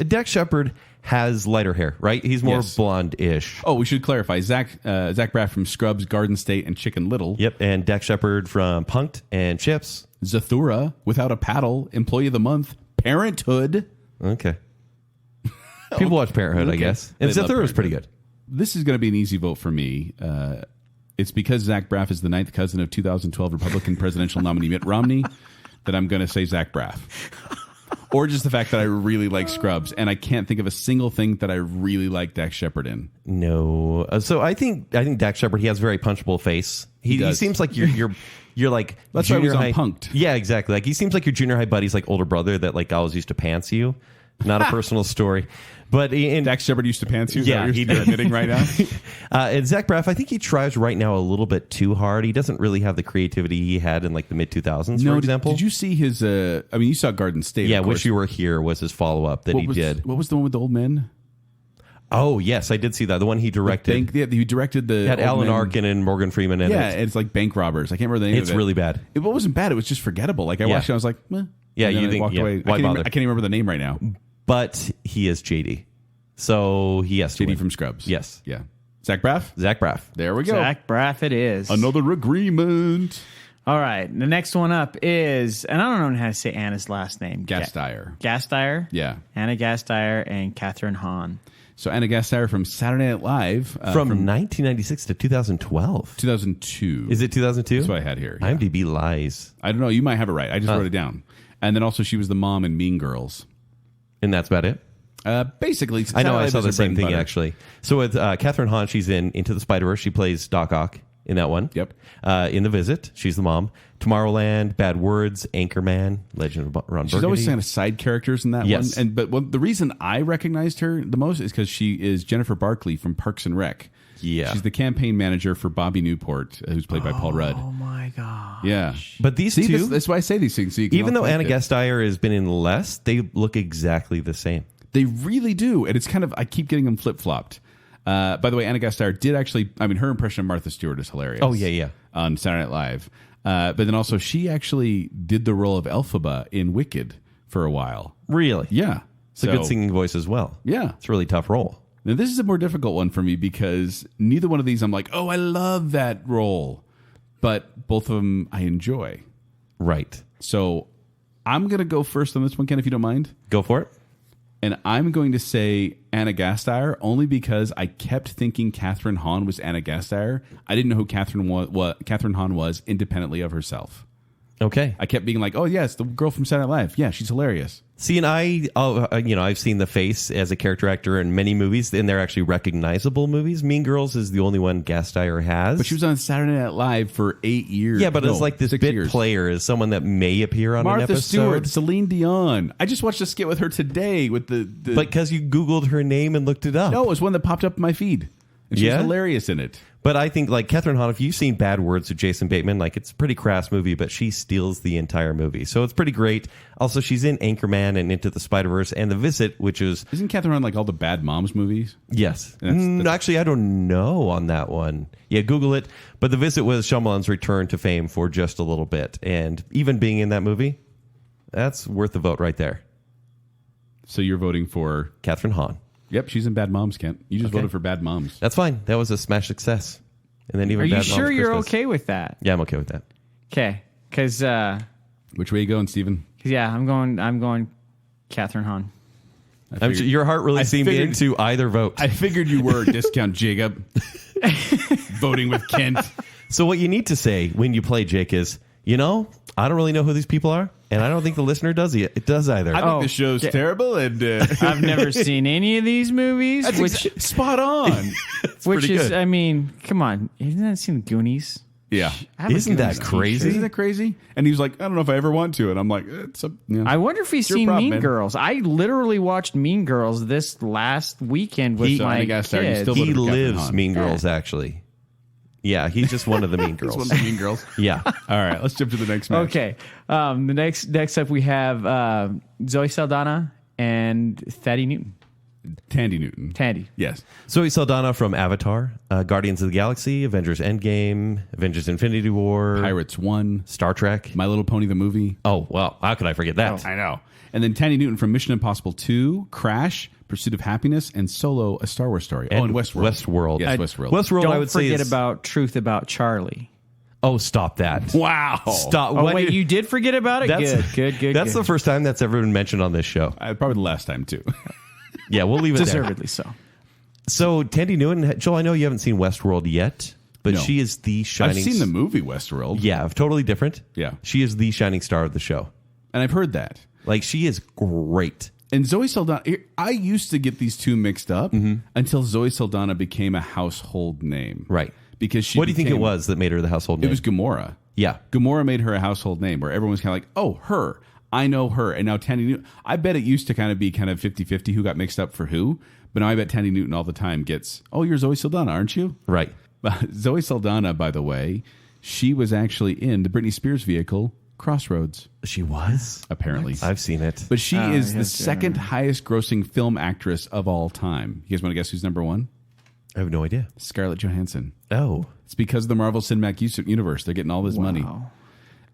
C: Dax Shepard has lighter hair, right? He's more blonde-ish.
B: Oh, we should clarify. Zach Braff from Scrubs, Garden State, and Chicken Little.
C: Yep, and Dax Shepard from Punk'd and Chips.
B: Zathura, Without a Paddle, Employee of the Month, Parenthood.
C: Okay. People watch Parenthood, I guess. And Zathura is pretty good.
B: This is going to be an easy vote for me. It's because Zach Braff is the 9th cousin of 2012 Republican presidential nominee Mitt Romney that I'm going to say Zach Braff. or just the fact that I really like Scrubs, and I can't think of a single thing that I really like Dax Shepard in.
C: No. So I think Dax Shepard, he has a very punchable face. He seems like you're like
B: that's junior
C: high.
B: Punked.
C: Yeah, exactly. Like he seems like your junior high buddy's like older brother that like always used to pants you. Not a personal story. But
B: Dax Shepard used to pants you?
C: Yeah,
B: he's admitting right now.
C: And Zach Braff, I think he tries right now a little bit too hard. He doesn't really have the creativity he had in like the mid 2000s, for example.
B: Did you see his? You saw Garden State.
C: Yeah,
B: of course.
C: Wish You Were Here was his follow up that he did.
B: What was the one with the old men?
C: Oh yes, I did see that. The one he directed.
B: He directed the.
C: Had Alan Arkin and Morgan Freeman in it.
B: Yeah, it's like bank robbers. I can't remember the name of it.
C: It's really bad.
B: It wasn't bad. It was just forgettable. Like I watched it, I was like, meh.
C: Yeah,
B: you
C: think
B: walked away.
C: Why bother?
B: I can't even remember the name right now.
C: But he is JD. So he has to
B: JD
C: win.
B: from Scrubs.
C: Yes.
B: Yeah. Zach Braff?
C: Zach Braff.
B: There we go.
D: Zach Braff it is.
B: Another agreement.
D: All right. The next one up is, and I don't know how to say Anna's last name.
B: Gasteyer.
D: Gasteyer?
B: Yeah.
D: Anna Gasteyer and Catherine Hahn.
B: So Anna Gasteyer from Saturday Night Live.
C: From 1996 to 2012.
B: 2002.
C: Is it 2002?
B: That's what I had here. Yeah.
C: IMDb lies.
B: I don't know. You might have it right. I just wrote it down. And then also she was the mom in Mean Girls.
C: And that's about it?
B: Basically.
C: I know. I saw the same thing,
B: butter.
C: actually. So with Catherine Hahn, she's in Into the Spider-Verse. She plays Doc Ock in that one.
B: Yep.
C: In The Visit, she's the mom. Tomorrowland, Bad Words, Anchorman, Legend of Ron Burgundy.
B: She's always kind of side characters in that
C: Yes.
B: one. But the reason I recognized her the most is because she is Jennifer Barkley from Parks and Rec.
C: Yeah.
B: She's the campaign manager for Bobby Newport, who's played by Paul Rudd.
D: Oh my God.
B: Yeah.
C: But these two,
B: that's why I say these things. So you can
C: even though
B: all
C: Anna
B: think it.
C: Gasteyer has been in less, they look exactly the same.
B: They really do. And it's kind of, I keep getting them flip-flopped. By the way, Anna Gasteyer did actually, her impression of Martha Stewart is hilarious.
C: Oh, yeah.
B: On Saturday Night Live. But then also, she actually did the role of Elphaba in Wicked for a while.
C: Really?
B: Yeah.
C: It's a good singing voice as well.
B: Yeah.
C: It's a really tough role.
B: Now, this is a more difficult one for me because neither one of these I'm like, oh, I love that role. But both of them I enjoy.
C: Right.
B: So I'm going to go first on this one, Ken, if you don't mind.
C: Go for it.
B: And I'm going to say Anna Gasteyer only because I kept thinking Catherine Hahn was Anna Gasteyer. I didn't know who Catherine Hahn was independently of herself.
C: Okay.
B: I kept being like, oh, yeah, it's the girl from Saturday Night Live. Yeah, she's hilarious.
C: See, and I've seen the face as a character actor in many movies, and they're actually recognizable movies. Mean Girls is the only one Gasteyer has.
B: But she was on Saturday Night Live for 8 years.
C: Yeah, but it's like this
B: 6
C: bit
B: years.
C: player is someone that may appear on
B: Martha
C: an episode.
B: Stewart, Celine Dion. I just watched a skit with her today with the
C: But because you Googled her name and looked it up.
B: No, it was one that popped up in my feed. And she's
C: Yeah?
B: hilarious in it.
C: But I think, like, Catherine Hahn, if you've seen Bad Words with Jason Bateman, like, it's a pretty crass movie, but she steals the entire movie. So it's pretty great. Also, she's in Anchorman and Into the Spider-Verse and The Visit, which is...
B: Isn't Catherine Hahn like all the Bad Moms movies?
C: Yes. Actually, I don't know on that one. Yeah, Google it. But The Visit was Shyamalan's return to fame for just a little bit. And even being in that movie, that's worth the vote right there.
B: So you're voting for...
C: Catherine Hahn.
B: Yep, she's in Bad Moms, Kent. You just voted for Bad Moms.
C: That's fine. That was a smash success. And then even
D: Are you
C: Bad
D: sure
C: Moms
D: you're
C: Christmas.
D: okay with that?
C: Yeah, I'm okay with that.
D: Okay. Because,
B: Which way you going, Steven?
D: yeah, I'm going Catherine Hahn.
C: Your heart really seemed
B: figured-
C: into either vote.
B: I figured you were, Discount Jacob. Voting with Kent.
C: So what you need to say when you play, Jake, is, I don't really know who these people are, and I don't think the listener does either.
B: I think the show's terrible, and
D: I've never seen any of these movies,
B: spot on.
D: which
C: pretty
D: is,
C: good.
D: I mean, come on. Haven't I seen Goonies?
B: Yeah.
D: I have a
C: Isn't that
D: Goonies
C: crazy?
B: Isn't that crazy? And he was like, I don't know if I ever want to. And I'm like, it's a...
D: I wonder if he's
B: your
D: seen
B: problem,
D: Mean
B: man.
D: Girls. I literally watched Mean Girls this last weekend with my
B: I guess you
D: kids.
B: still
C: He
B: voted for Catherine
C: lives
B: Hahn.
C: Mean Girls, actually. Yeah, he's just one of the Mean Girls.
B: One of the Mean Girls.
C: Yeah.
B: All right, let's jump to the next match.
D: Okay. The next up we have Zoe Saldana and Thaddy Newton.
B: Tandy Newton.
D: Tandy.
B: Yes.
C: Zoe Saldana from Avatar, Guardians of the Galaxy, Avengers Endgame, Avengers Infinity War,
B: Pirates 1.
C: Star Trek.
B: My Little Pony the movie.
C: Oh, well, how could I forget that?
B: I know. And then Tandy Newton from Mission Impossible 2, Crash, Pursuit of Happiness, and Solo, A Star Wars Story.
C: And
B: and Westworld.
C: Westworld.
B: Yes, Westworld.
C: Westworld,
D: Don't
C: I would say,
D: forget
C: is...
D: about Truth About Charlie.
C: Oh, stop that.
B: Wow.
C: Stop.
D: Oh,
C: When
D: wait,
C: did-
D: you did forget about it? Good.
C: That's the first time that's ever been mentioned on this show.
B: Probably the last time, too.
C: Yeah, we'll leave it there.
D: Deservedly so.
C: So, Tandy Newton, Joel, I know you haven't seen Westworld yet, but
B: No.
C: she is the shining...
B: I've seen the movie Westworld.
C: Yeah, totally different.
B: Yeah.
C: She is the shining star of the show.
B: And I've heard that.
C: Like, she is great.
B: And Zoe Saldana, I used to get these two mixed up until Zoe Saldana became a household name.
C: Right.
B: Because she
C: What do you think it was that made her the household name?
B: It was Gamora.
C: Yeah.
B: Gamora made her a household name where everyone's kind of like, oh, her. I know her. And now Tandy Newton. I bet it used to kind of be kind of 50-50 who got mixed up for who. But now I bet Tandy Newton all the time gets, oh, you're Zoe Saldana, aren't you?
C: Right.
B: Zoe Saldana, by the way, she was actually in the Britney Spears vehicle, Crossroads.
C: She was?
B: Apparently.
C: I've seen it.
B: But she is the second highest grossing film actress of all time. You guys want to guess who's number one?
C: I have no idea.
B: Scarlett Johansson.
C: Oh.
B: It's because of the Marvel Cinematic Universe. They're getting all this money.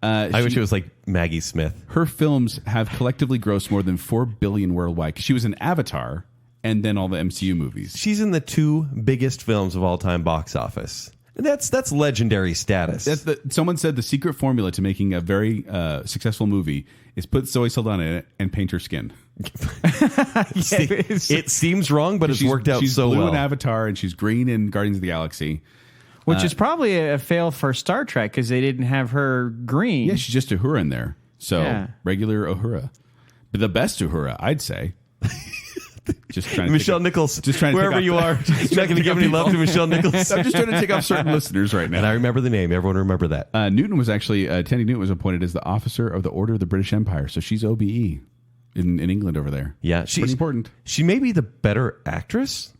C: I wish it was like Maggie Smith.
B: Her films have collectively grossed more than $4 billion worldwide. 'Cause she was in Avatar and then all the MCU movies.
C: She's in the 2 biggest films of all time box office. And that's legendary status.
B: Someone said the secret formula to making a very successful movie is put Zoe Saldana in it and paint her skin.
C: It seems wrong, but it's worked out so well.
B: She's blue in Avatar and she's green in Guardians of the Galaxy.
D: Which is probably a fail for Star Trek because they didn't have her green.
B: Yeah, she's just Uhura in there. So regular Uhura. But the best Uhura, I'd say. Just trying to
C: Michelle Nichols,
B: just trying to
C: wherever you are, you're not going to give any love to Michelle Nichols.
B: I'm just trying to take off certain listeners right now.
C: And I remember the name. Everyone remember that.
B: Newton was actually, Tandy Newton was appointed as the officer of the Order of the British Empire. So she's OBE in England over there.
C: Yeah.
B: She's pretty important.
C: She may be the better actress,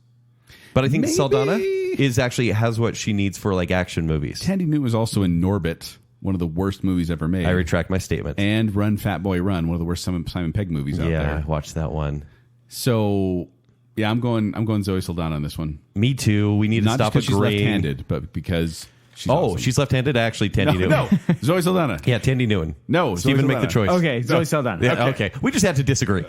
C: but I think
B: Maybe.
C: Saldana is actually has what she needs for like action movies.
B: Tandy Newton was also in Norbit, one of the worst movies ever made.
C: I retract my statement.
B: And Run, Fat Boy, Run, one of the worst Simon Pegg movies out there.
C: Yeah, I watched that one.
B: So... yeah, I'm going Zoe Saldana on this one.
C: Me too. We need to stop
B: because she's
C: agreeing.
B: left-handed, but because she's awesome.
C: She's left-handed. Actually, Tandy Newton.
B: No, Zoe Saldana.
C: Yeah, Tandy Newton.
B: No,
C: Stephen, make the choice.
D: Okay, Zoe Saldana.
C: Yeah, okay. We just had to disagree.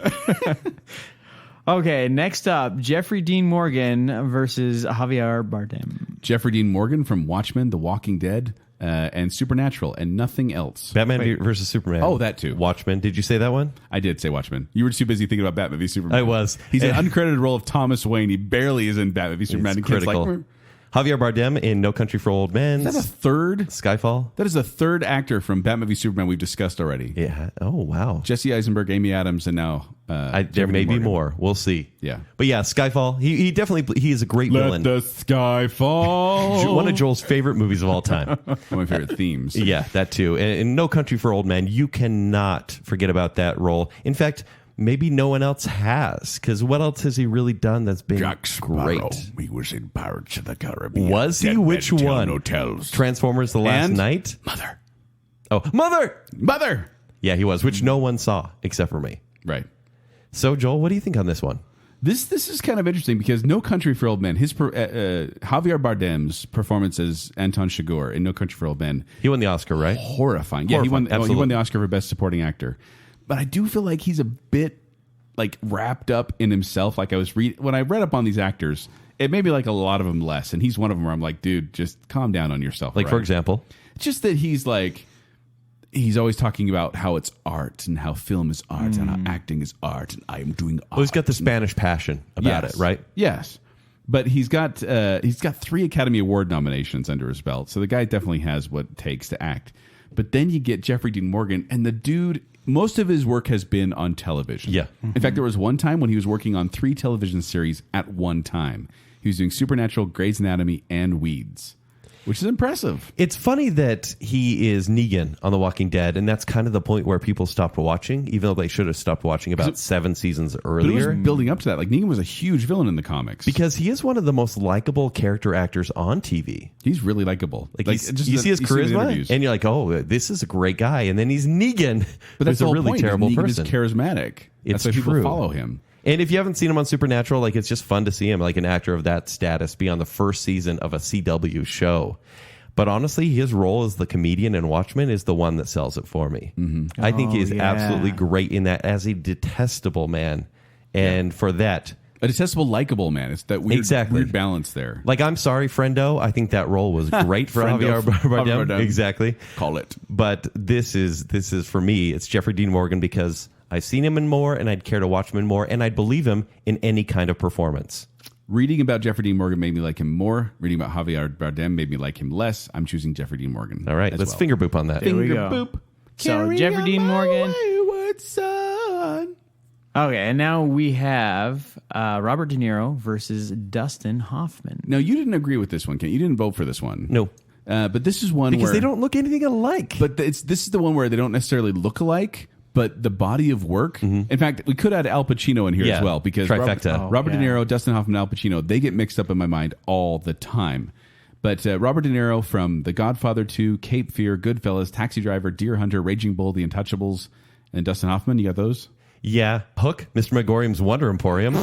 D: Okay, next up, Jeffrey Dean Morgan versus Javier Bardem.
B: Jeffrey Dean Morgan from Watchmen, The Walking Dead, and Supernatural, and nothing else.
C: Batman versus Superman.
B: Oh, that too.
C: Watchmen. Did you say that one?
B: I did say Watchmen. You were too busy thinking about Batman v Superman.
C: I was.
B: He's an uncredited role of Thomas Wayne. He barely is in Batman v Superman.
C: It's critical. Javier Bardem in No Country for Old Men.
B: Is that a third?
C: Skyfall.
B: That is the third actor from Batman v Superman we've discussed already.
C: Yeah. Oh, wow.
B: Jesse Eisenberg, Amy Adams, and now
C: there may be more. We'll see.
B: Yeah.
C: But yeah, Skyfall. He definitely he is a great villain.
B: Let the sky fall.
C: One of Joel's favorite movies of all time.
B: One of my favorite themes.
C: Yeah, that too. And No Country for Old Men, you cannot forget about that role. In fact, maybe no one else has, because what else has he really done that's been great?
B: He was in Pirates of the Caribbean.
C: Was he? Which one?
B: Hotels.
C: Transformers: The Last Night.
B: Mother.
C: Oh, Mother.
B: Yeah,
C: he was, which no one saw except for me.
B: Right.
C: So, Joel, what do you think on this one?
B: This is kind of interesting because No Country for Old Men, Javier Bardem's performance as Anton Chigurh in No Country for Old Men,
C: he won the Oscar, right?
B: Horrifying. Yeah, he won the Oscar for Best Supporting Actor. But I do feel like he's a bit like wrapped up in himself. Like when I read up on these actors, it made me like a lot of them less, and he's one of them where I'm like, dude, just calm down on yourself.
C: Like, for example,
B: just that he's always talking about how it's art and how film is art and how acting is art and I am doing art.
C: Well, he's got the Spanish passion about it, right?
B: Yes. But he's got 3 Academy Award nominations under his belt, so the guy definitely has what it takes to act. But then you get Jeffrey Dean Morgan, and the dude, most of his work has been on television.
C: Yeah.
B: In fact, there was one time when he was working on 3 television series at one time. He was doing Supernatural, Grey's Anatomy, and Weeds, which is impressive.
C: It's funny that he is Negan on The Walking Dead, and that's kind of the point where people stopped watching, even though they should have stopped watching about 7 seasons earlier.
B: But it was building up to that. Like, Negan was a huge villain in the comics.
C: Because he is one of the most likable character actors on TV.
B: He's really likable.
C: Like you see his charisma, and you're like, oh, this is a great guy. And then he's Negan,
B: but that's
C: a really
B: point.
C: terrible
B: Negan
C: person.
B: Is charismatic.
C: It's
B: that's why
C: true.
B: People follow him.
C: And if you haven't seen him on Supernatural, like, it's just fun to see him, like an actor of that status, be on the first season of a CW show. But honestly, his role as the comedian in Watchmen is the one that sells it for me. Mm-hmm. I think he's absolutely great in that as a detestable man. And for that...
B: a detestable, likable man. It's that weird balance there.
C: Like, I'm sorry, friendo. I think that role was great for Javier Bardem. Exactly.
B: Call it.
C: But this is for me, it's Jeffrey Dean Morgan because I've seen him in more and I'd care to watch him in more and I'd believe him in any kind of performance.
B: Reading about Jeffrey Dean Morgan made me like him more. Reading about Javier Bardem made me like him less. I'm choosing Jeffrey Dean Morgan.
C: All right, let's finger boop on that.
B: Finger boop.
D: So Jeffrey Dean Morgan Okay, and now we have Robert De Niro versus Dustin Hoffman.
B: No, you didn't agree with this one, Ken. You didn't vote for this one.
C: No.
B: But this is one
C: Because
B: where...
C: they don't look anything alike.
B: But this is the one where they don't necessarily look alike, but the body of work. In fact, we could add Al Pacino in here as well, because
C: trifecta.
B: Robert De Niro, Dustin Hoffman, Al Pacino, they get mixed up in my mind all the time. But Robert De Niro from The Godfather 2, Cape Fear, Goodfellas, Taxi Driver, Deer Hunter, Raging Bull, The Untouchables, and Dustin Hoffman, you got those?
C: Yeah. Hook, Mr. Megorium's Wonder Emporium.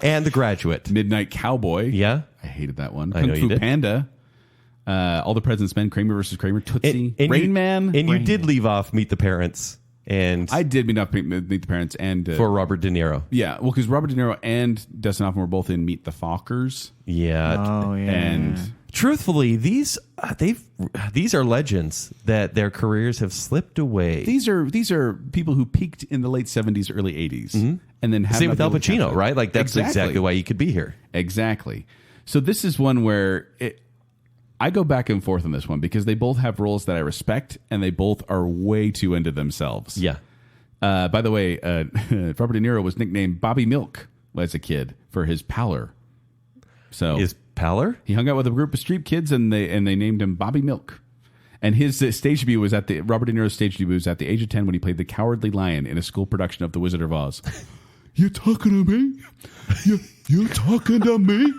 C: And The Graduate.
B: Midnight Cowboy.
C: Yeah.
B: I hated that one.
C: I
B: Kung
C: know
B: Fu
C: you did.
B: Panda. All the President's Men, Kramer versus Kramer, Tootsie, Rain Man.
C: And you did leave off Meet the Parents. And
B: I did Meet the Parents and
C: for Robert De Niro.
B: Yeah, well, because Robert De Niro and Dustin Hoffman were both in Meet the Fockers.
C: Yeah.
D: Oh, yeah.
B: And
C: truthfully, these are legends that their careers have slipped away.
B: these are people who peaked in the late 70s, early 80s. And then have
C: Same
B: not
C: with Al
B: been able to catch
C: Pacino,
B: up.
C: right? Like that's exactly why you could be here.
B: Exactly. So this is one where I go back and forth on this one because they both have roles that I respect, and they both are way too into themselves.
C: Yeah.
B: By the way, Robert De Niro was nicknamed Bobby Milk as a kid for his pallor. So
C: Is Pallor?
B: he hung out with a group of street kids, and they named him Bobby Milk. And his stage debut was Robert De Niro's stage debut was at the age of 10 when he played the Cowardly Lion in a school production of The Wizard of Oz. You talking to me? You talking to me?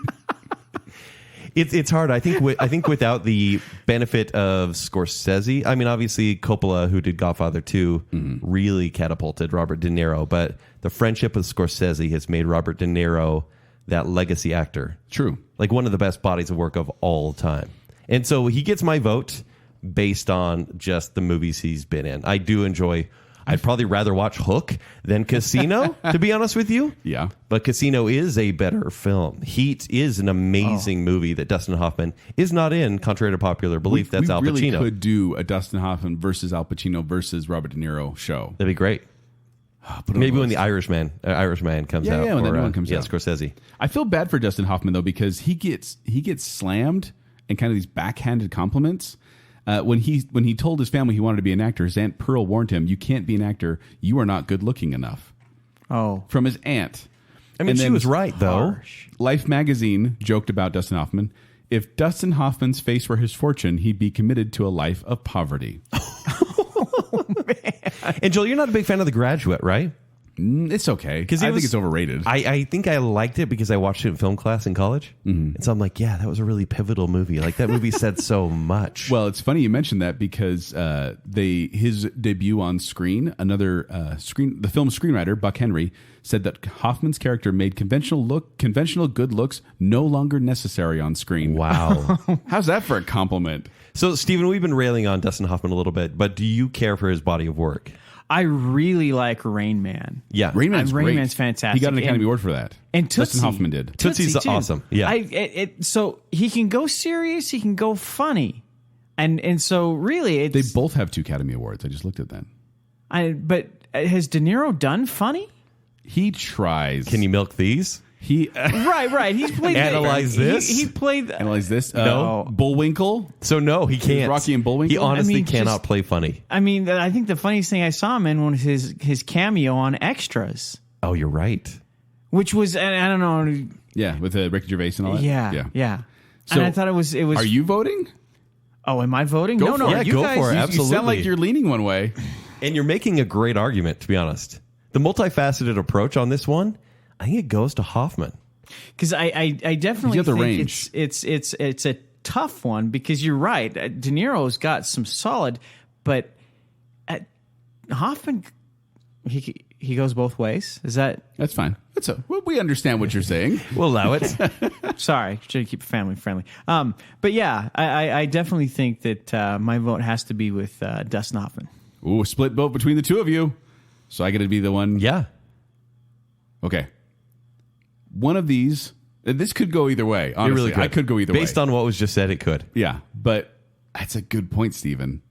C: It's hard. I think without the benefit of Scorsese, I mean, obviously Coppola, who did Godfather 2, really catapulted Robert De Niro, but the friendship with Scorsese has made Robert De Niro that legacy actor.
B: True.
C: Like one of the best bodies of work of all time. And so he gets my vote based on just the movies he's been in. I do enjoy... I'd probably rather watch Hook than Casino, to be honest with you.
B: Yeah.
C: But Casino is a better film. Heat is an amazing movie that Dustin Hoffman is not in, contrary to popular belief. That's Al Pacino.
B: We really could do a Dustin Hoffman versus Al Pacino versus Robert De Niro show.
C: That'd be great. Maybe when the Irishman comes out.
B: Yeah, when the new one comes out.
C: Scorsese.
B: I feel bad for Dustin Hoffman, though, because he gets slammed and kind of these backhanded compliments. When he told his family he wanted to be an actor, his Aunt Pearl warned him, "You can't be an actor. You are not good looking enough."
D: Oh.
B: From his aunt.
C: I mean, she was right, though.
B: Life magazine joked about Dustin Hoffman. If Dustin Hoffman's face were his fortune, he'd be committed to a life of poverty.
C: Oh, man. And Joel, you're not a big fan of The Graduate, right?
B: It's okay. Because I think it's overrated.
C: I think I liked it because I watched it in film class in college. And so I'm like, yeah, that was a really pivotal movie. Like that movie said so much.
B: Well, it's funny you mentioned that because his debut on screen, the film screenwriter, Buck Henry, said that Hoffman's character made conventional good looks no longer necessary on screen.
C: Wow.
B: How's that for a compliment?
C: So, Stephen, we've been railing on Dustin Hoffman a little bit, but do you care for his body of work?
D: I really like Rain Man.
C: Yeah.
B: Rain Man's great.
D: Rain Man's fantastic.
B: He got an Academy Award for that.
D: And Tootsie.
B: Dustin Hoffman did.
C: Tootsie's
D: Tootsie, too.
C: awesome. Yeah.
D: So he can go serious, he can go funny. And so really it's...
B: They both have 2 Academy Awards. I just looked at them.
D: But has De Niro done funny?
B: He tries.
C: Can you milk these?
D: Right. He's played...
C: Analyze this?
D: He played...
B: Analyze this?
C: No.
B: Bullwinkle?
C: So, no, he can't.
B: Rocky and Bullwinkle?
C: He honestly
D: just-
C: cannot play funny.
D: I mean, I think the funniest thing I saw him in was his cameo on Extras,
C: Oh, you're right.
D: which was, and I don't know...
B: Yeah, with Ricky Gervais and all that?
D: Yeah.
B: So,
D: And I thought it was...
B: Are you voting?
D: Oh, am I voting?
B: Go
D: No,
B: for it.
D: you
C: Go
D: guys...
C: for it.
B: You
C: Absolutely.
B: sound like you're leaning one way.
C: And you're making a great argument, to be honest. The multifaceted approach on this one, I think it goes to Hoffman.
D: Because I definitely
B: He's got the
D: think
B: range.
D: it's a tough one because you're right. De Niro's got some solid, but Hoffman he goes both ways. Is that
B: That's fine. We understand what you're saying.
C: We'll allow it.
D: sorry? Should keep it family friendly. But yeah, I definitely think that my vote has to be with Dustin Hoffman.
B: Ooh, split vote between the two of you. So I got to be the one.
C: Yeah.
B: Okay. One of these. This could go either way. Honestly,
C: It really could.
B: I could go either way.
C: Based on what was just said, it could.
B: Yeah, but that's a good point, Stephen.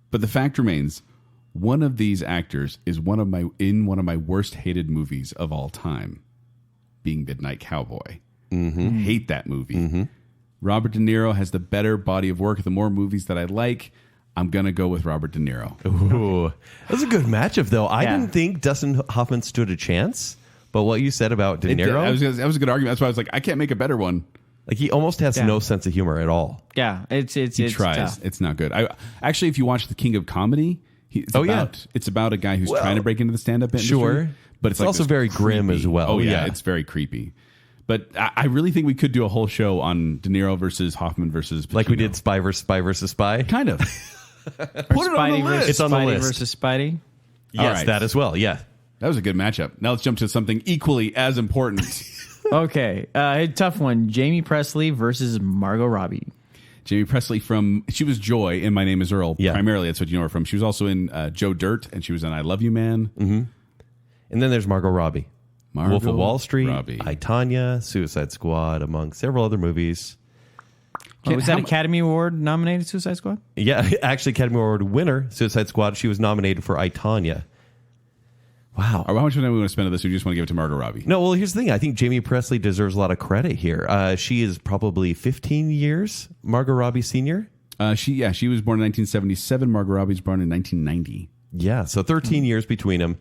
B: But the fact remains, one of these actors is one of my worst hated movies of all time, being Midnight Cowboy. Hate that movie. Robert De Niro has the better body of work. The more movies that I like, I'm going to go with Robert De Niro.
C: Ooh, that was a good matchup, though. I
D: Yeah.
C: didn't think Dustin Hoffman stood a chance, but what you said about De Niro,
B: That was a good argument. That's why I was like, I can't make a better one.
C: like he almost has no sense of humor at all.
D: Yeah, it's
B: He tries.
D: tough.
B: It's not good. Actually, if you watch The King of Comedy, it's about a guy who's trying to break into the stand-up industry.
C: Sure.
B: But
C: It's
B: like
C: also
B: this
C: very grim
B: creepy-
C: as well.
B: Oh, yeah.
C: Yeah.
B: It's very creepy. But I really think we could do a whole show on De Niro versus Hoffman versus Pacino.
C: Like we did Spy versus Spy.
B: Kind of.
D: Or
B: Put it on the
D: Spidey
B: list.
D: versus
C: It's on the
D: Spidey
C: list.
D: versus Spidey.
C: Yes,
B: All right.
C: that as well. Yeah.
B: That was a good matchup. Now let's jump to something equally as important.
D: Okay, a tough one. Jamie Presley versus Margot Robbie.
B: Jamie Presley she was Joy in My Name is Earl.
C: Yeah.
B: Primarily, that's what you know her from. She was also in Joe Dirt, and she was in I Love You, Man.
C: And then there's Margot Robbie.
B: Margot
C: Wolf of Wall Street,
B: Robbie.
C: I, Tonya, Suicide Squad, among several other movies.
D: Was that Academy Award nominated Suicide Squad?
C: Yeah, actually, Academy Award winner, Suicide Squad. She was nominated for I, Tonya. Wow.
B: How much time we want to spend on this? Or you just want to give it to Margot Robbie?
C: No, well, here's the thing. I think Jamie Presley deserves a lot of credit here. She is probably 15 years Margot Robbie senior.
B: She was born in 1977. Margot Robbie's born in 1990.
C: Yeah, so 13 years between them.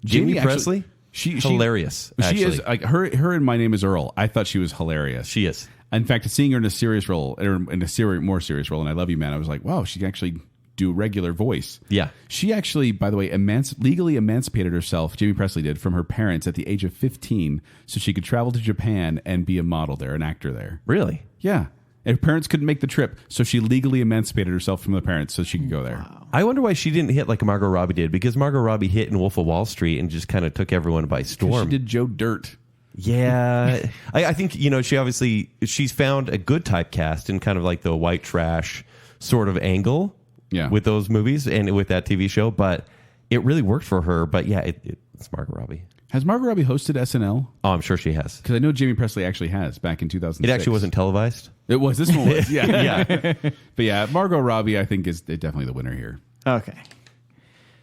C: Jamie Presley, hilarious.
B: She
C: actually.
B: is like her in My Name is Earl. I thought she was hilarious.
C: She is.
B: In fact, seeing her in a serious role, or in a more serious role, and I Love You, Man, I was like, wow, she can actually do a regular voice.
C: Yeah.
B: She actually, by the way, legally emancipated herself, Jamie Presley did, from her parents at the age of 15 so she could travel to Japan and be a model there, an actor there.
C: Really?
B: Yeah. And her parents couldn't make the trip, so she legally emancipated herself from the parents so she could go there.
D: Wow.
C: I wonder why she didn't hit like Margot Robbie did, because Margot Robbie hit in Wolf of Wall Street and just kind of took everyone by storm.
B: She did Joe Dirt.
C: Yeah. I think, she's found a good typecast in kind of like the white trash sort of angle with those movies and with that TV show, but it really worked for her. But yeah, it's Margot Robbie.
B: Has Margot Robbie hosted SNL?
C: Oh, I'm sure she has.
B: Because I know Jamie Presley actually has back in 2006.
C: It actually wasn't televised.
B: It was. This one was. Yeah.
C: Yeah.
B: But yeah, Margot Robbie, I think, is definitely the winner here.
D: Okay.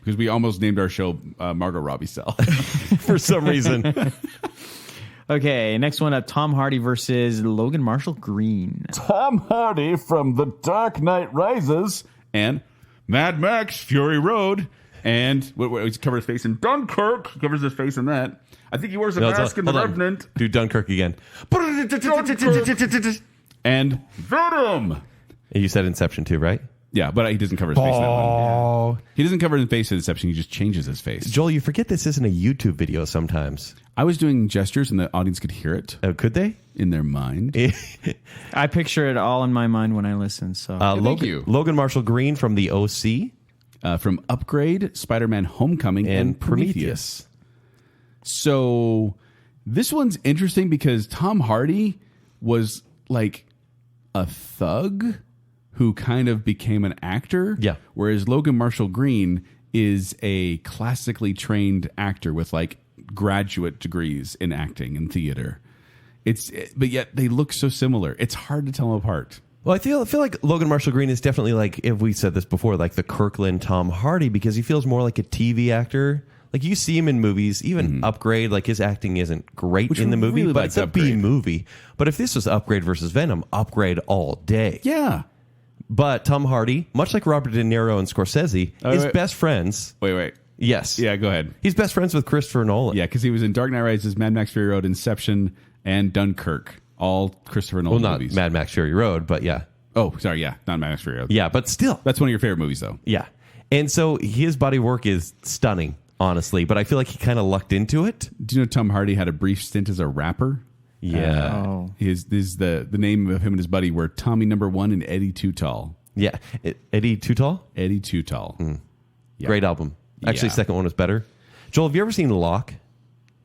B: Because we almost named our show Margot Robbie Cell.
C: For some reason.
D: Okay, next one, Tom Hardy versus Logan Marshall Green.
B: Tom Hardy from The Dark Knight Rises and Mad Max Fury Road. And he's covered his face in Dunkirk. He covers his face in that. I think he wears a mask in The
C: Hold on.
B: Revenant.
C: Do Dunkirk again.
B: And Venom.
C: You said Inception too, right?
B: Yeah, but he doesn't cover his face in that one. He doesn't cover his face in Inception. He just changes his face.
C: Joel, you forget this isn't a YouTube video sometimes.
B: I was doing gestures and the audience could hear it
C: Could they?
B: in their mind.
D: I picture it all in my mind when I listen. So
B: thank you.
C: Logan Marshall Green from the OC.
B: From Upgrade, Spider-Man Homecoming, and Prometheus. So this one's interesting because Tom Hardy was like a thug who kind of became an actor.
C: Yeah.
B: Whereas Logan Marshall Green is a classically trained actor with like graduate degrees in acting and theater. But yet they look so similar. It's hard to tell them apart.
C: Well, I feel like Logan Marshall Green is definitely like, if we said this before, like the Kirkland Tom Hardy, because he feels more like a TV actor. Like you see him in movies, even Upgrade, like his acting isn't great in the movie,
B: really
C: but
B: liked
C: it's a B
B: Upgrade.
C: movie. But if this was Upgrade versus Venom, Upgrade all day.
B: Yeah.
C: But Tom Hardy, much like Robert De Niro and Scorsese, is
B: wait.
C: best friends.
B: Wait.
C: Yes.
B: Yeah, go ahead.
C: He's best friends with Christopher Nolan.
B: Yeah, because he was in Dark Knight Rises, Mad Max Fury Road, Inception, and Dunkirk. All Christopher
C: Well,
B: Nolan
C: not
B: movies.
C: Mad Max Fury Road, but yeah.
B: Oh, sorry, yeah. Not Mad Max Fury Road.
C: Yeah, but still.
B: That's one of your favorite movies, though.
C: Yeah. And so his body work is stunning, honestly, but I feel like he kind of lucked into it.
B: Do you know Tom Hardy had a brief stint as a rapper?
C: Yeah.
D: oh.
B: The name of him and his buddy were Tommy Number One and Eddie Too Tall.
C: Yeah. Eddie Too Tall?
B: Eddie Too Tall. Yeah.
C: Great album. Actually,
B: Yeah.
C: second one was better. Joel, have you ever seen Locke?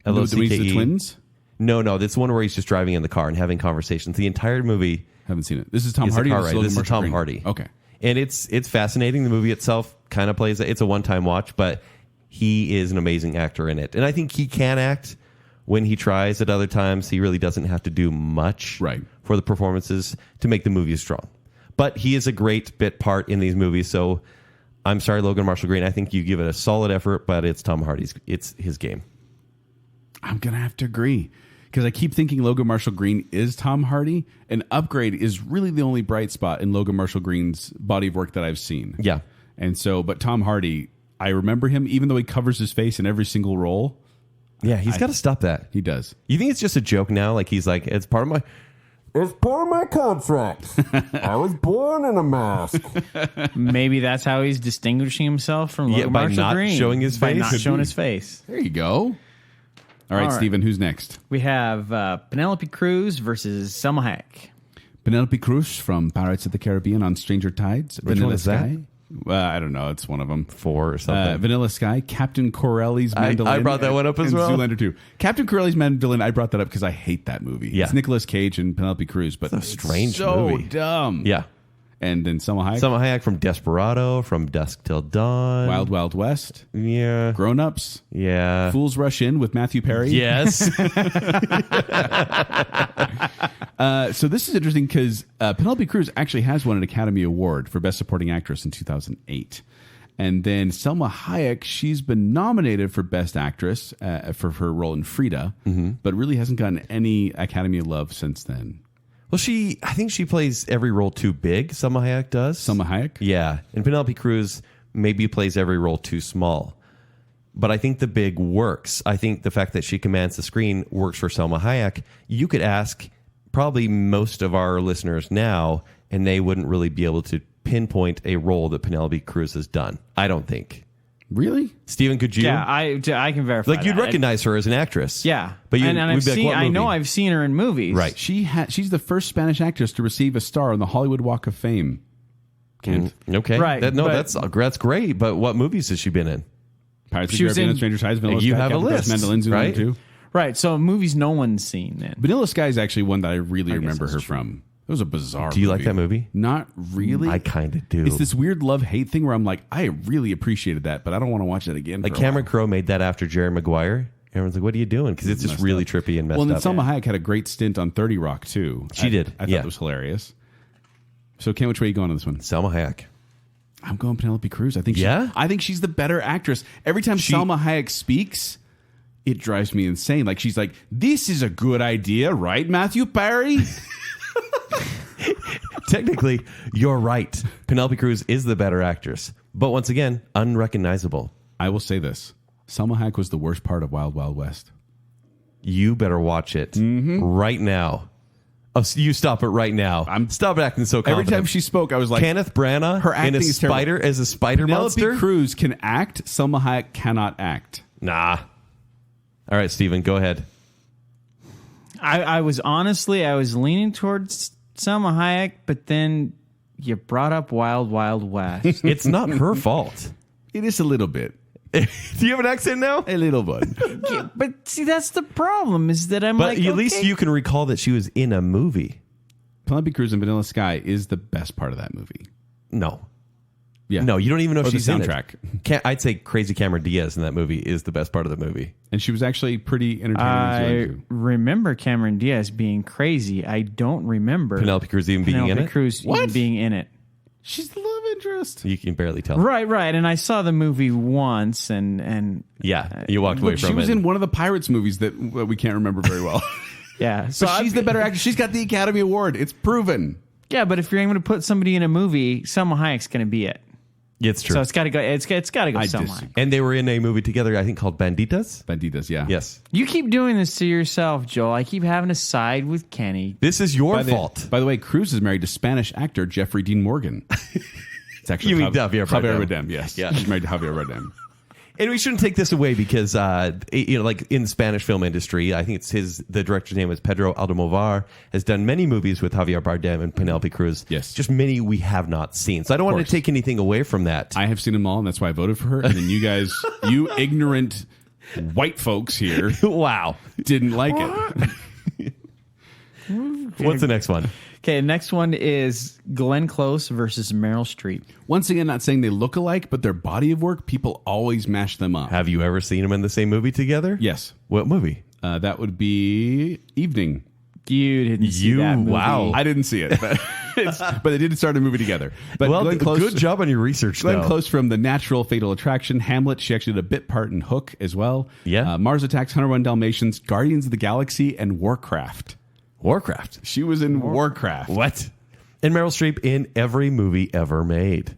B: He's the twins?
C: No, that's the one where he's just driving in the car and having conversations. The entire movie
B: Haven't seen it. This is Tom
C: is
B: Hardy.
C: a car
B: or
C: ride.
B: Logan
C: This is
B: Marshall
C: Tom
B: Green?
C: Hardy.
B: Okay.
C: And it's fascinating. The movie itself kind of plays, it's a one-time watch, but he is an amazing actor in it. And I think he can act when he tries. At other times, he really doesn't have to do much for the performances to make the movie strong. But he is a great bit part in these movies. So I'm sorry, Logan Marshall Green. I think you give it a solid effort, but it's Tom Hardy's. It's his game.
B: I'm going to have to agree. Because I keep thinking Logan Marshall Green is Tom Hardy, and Upgrade is really the only bright spot in Logan Marshall Green's body of work that I've seen.
C: Yeah.
B: And so, but Tom Hardy, I remember him, even though he covers his face in every single role.
C: Yeah, he's got to stop that.
B: He does.
C: You think it's just a joke now? Like he's like, it's part of my contract. I was born in a mask.
D: Maybe that's how he's distinguishing himself from
C: by
D: Marshall
C: not
D: Green.
C: showing his
D: By
C: face?
D: not
C: Could
D: showing
C: be.
D: his face.
B: There you go. All right, Stephen, who's next?
D: We have Penelope Cruz versus Selma Hayek.
B: Penelope Cruz from Pirates of the Caribbean on Stranger Tides.
C: Which one is that?
B: I don't know. It's one of them.
C: 4 or something.
B: Vanilla Sky, Captain Corelli's mandolin.
C: I brought that one up as
B: and
C: well.
B: Zoolander 2. Captain Corelli's mandolin, I brought that up because I hate that movie.
C: Yeah.
B: It's Nicolas Cage and Penelope Cruz, but
C: It's a strange
B: so
C: movie.
B: dumb.
C: Yeah.
B: And then Selma Hayek.
C: Selma Hayek from Desperado, from Dusk Till Dawn.
B: Wild Wild West.
C: Yeah.
B: Grown Ups.
C: Yeah.
B: Fools Rush In with Matthew Perry.
C: Yes.
B: So this is interesting because Penelope Cruz actually has won an Academy Award for Best Supporting Actress in 2008. And then Selma Hayek, she's been nominated for Best Actress for her role in Frida, but really hasn't gotten any Academy love since then.
C: Well, I think she plays every role too big. Selma Hayek does.
B: Selma Hayek?
C: Yeah. And Penelope Cruz maybe plays every role too small. But I think the big works. I think the fact that she commands the screen works for Selma Hayek. You could ask probably most of our listeners now, and they wouldn't really be able to pinpoint a role that Penelope Cruz has done. I don't think.
B: Really?
C: Steven, could you?
D: Yeah, I can verify.
C: Like you'd
D: that.
C: recognize her as an actress.
D: Yeah,
C: But
D: and I've
C: we'd be like,
D: seen.
C: what
D: I know
C: movie?
D: I've seen her in movies.
C: Right.
B: She's the first Spanish actress to receive a star on the Hollywood Walk of Fame. Kent.
C: Okay.
D: Right,
C: That's great. But what movies has she been in?
B: Pirates of
D: She
B: the
D: was
B: Caribbean,
D: in-
B: Stranger Tides, Vanilla
C: You
B: Sky,
C: have a
B: Captain Corelli's
C: list,
B: Mandolin, Zoolander
C: right?
B: 2.
D: Right. So movies no one's seen then.
B: Vanilla Sky is actually one that I really remember
D: that's
B: her
D: true.
B: from. It was a bizarre
C: Do you like that movie?
B: Not really.
C: I kind of do.
B: It's this weird love-hate thing where I'm like, I really appreciated that, but I don't want to watch it again.
C: Like
B: for a
C: Cameron
B: while.
C: Crowe made that after Jerry Maguire. Everyone's like, what are you doing? Because it's just
B: Messed
C: really
B: up.
C: trippy and messed
B: Well, and then
C: up.
B: Selma Hayek had a great stint on 30 Rock, too.
C: She did,
B: I thought
C: yeah.
B: it was hilarious. So, Ken, which way are you going on this one?
C: Selma Hayek.
B: I'm going Penelope Cruz. I think
C: Yeah?
B: I think she's the better actress. Every time Selma Hayek speaks, it drives me insane. Like, she's like, this is a good idea, right, Matthew Perry?
C: Technically, you're right. Penelope Cruz is the better actress. But once again, unrecognizable.
B: I will say this. Selma Hayek was the worst part of Wild Wild West.
C: You better watch it right now. Oh, so you stop it right now. Stop acting so confident.
B: Every time she spoke, I was like,
C: Kenneth Branagh
B: her acting
C: in a
B: is terrible.
C: spider as a spider
B: Penelope
C: monster?
B: Cruz can act. Selma Hayek cannot act.
C: Nah. All right, Steven, go ahead.
D: I was leaning towards Selma Hayek, but then you brought up Wild Wild West.
C: It's not her fault.
B: It is a little bit.
C: Do you have an accent now?
B: A little bit.
D: But see, that's the problem is that I'm
C: But
D: like,
C: at least
D: okay.
C: you can recall that she was in a movie.
B: Penelope Cruz in Vanilla Sky is the best part of that movie.
C: No.
B: Yeah.
C: No, you don't even know if
B: Or the
C: she's in it.
B: soundtrack.
C: I'd say Crazy Cameron Diaz in that movie is the best part of the movie.
B: And she was actually pretty entertaining.
D: I
B: too.
D: remember Cameron Diaz being crazy. I don't remember
C: Penelope Cruz even being in
D: Penelope
C: it?
D: Cruz even
B: What?
D: being in it.
B: She's the love interest.
C: You can barely tell.
D: Right. And I saw the movie once, and
C: Yeah, you walked away
B: Look,
C: from
B: she was
C: it.
B: in one of the Pirates movies that we can't remember very well.
D: yeah.
B: So she's the better actress. She's got the Academy Award. It's proven.
D: Yeah, but if you're going to put somebody in a movie, Selma Hayek's going to be it.
C: It's true.
D: So it's got to go. It's got to go
B: I
D: Selma
B: disagree.
D: Hayek.
C: And they were in a movie together, I think, called Banditas.
B: Banditas, yeah.
C: Yes.
D: You keep doing this to yourself, Joel. I keep having to side with Kenny.
C: This is your fault.
B: By the way, Cruz is married to Spanish actor Jeffrey Dean Morgan. It's actually
C: You mean Javier Bardem.
B: Bardem, yes.
C: Yeah.
B: She's married to Javier Bardem.
C: And we shouldn't take this away because, like in the Spanish film industry, I think the director's name is Pedro Almodovar, has done many movies with Javier Bardem and Penelope Cruz.
B: Yes.
C: Just many we have not seen. So I don't want to
B: course.
C: take anything away from that.
B: I have seen them all, and that's why I voted for her. And then you guys, you ignorant white folks here,
C: Wow.
B: didn't like it.
C: What's the next one?
D: Okay, next one is Glenn Close versus Meryl Streep.
B: Once again, not saying they look alike, but their body of work, people always mash them up.
C: Have you ever seen them in the same movie together?
B: Yes.
C: What movie?
B: That would be Evening.
D: You didn't see
C: You-
D: that movie.
C: wow.
B: I didn't see it, but, but they did start a movie together. But
C: Well,
B: Glenn Close,
C: good job on your research,
B: Glenn
C: though.
B: Close from The Natural, Fatal Attraction, Hamlet. She actually did a bit part in Hook as well.
C: Yeah.
B: Mars Attacks, 101 Dalmatians, Guardians of the Galaxy, and Warcraft.
C: Warcraft.
B: She was in Warcraft.
C: What? And Meryl Streep in every movie ever made.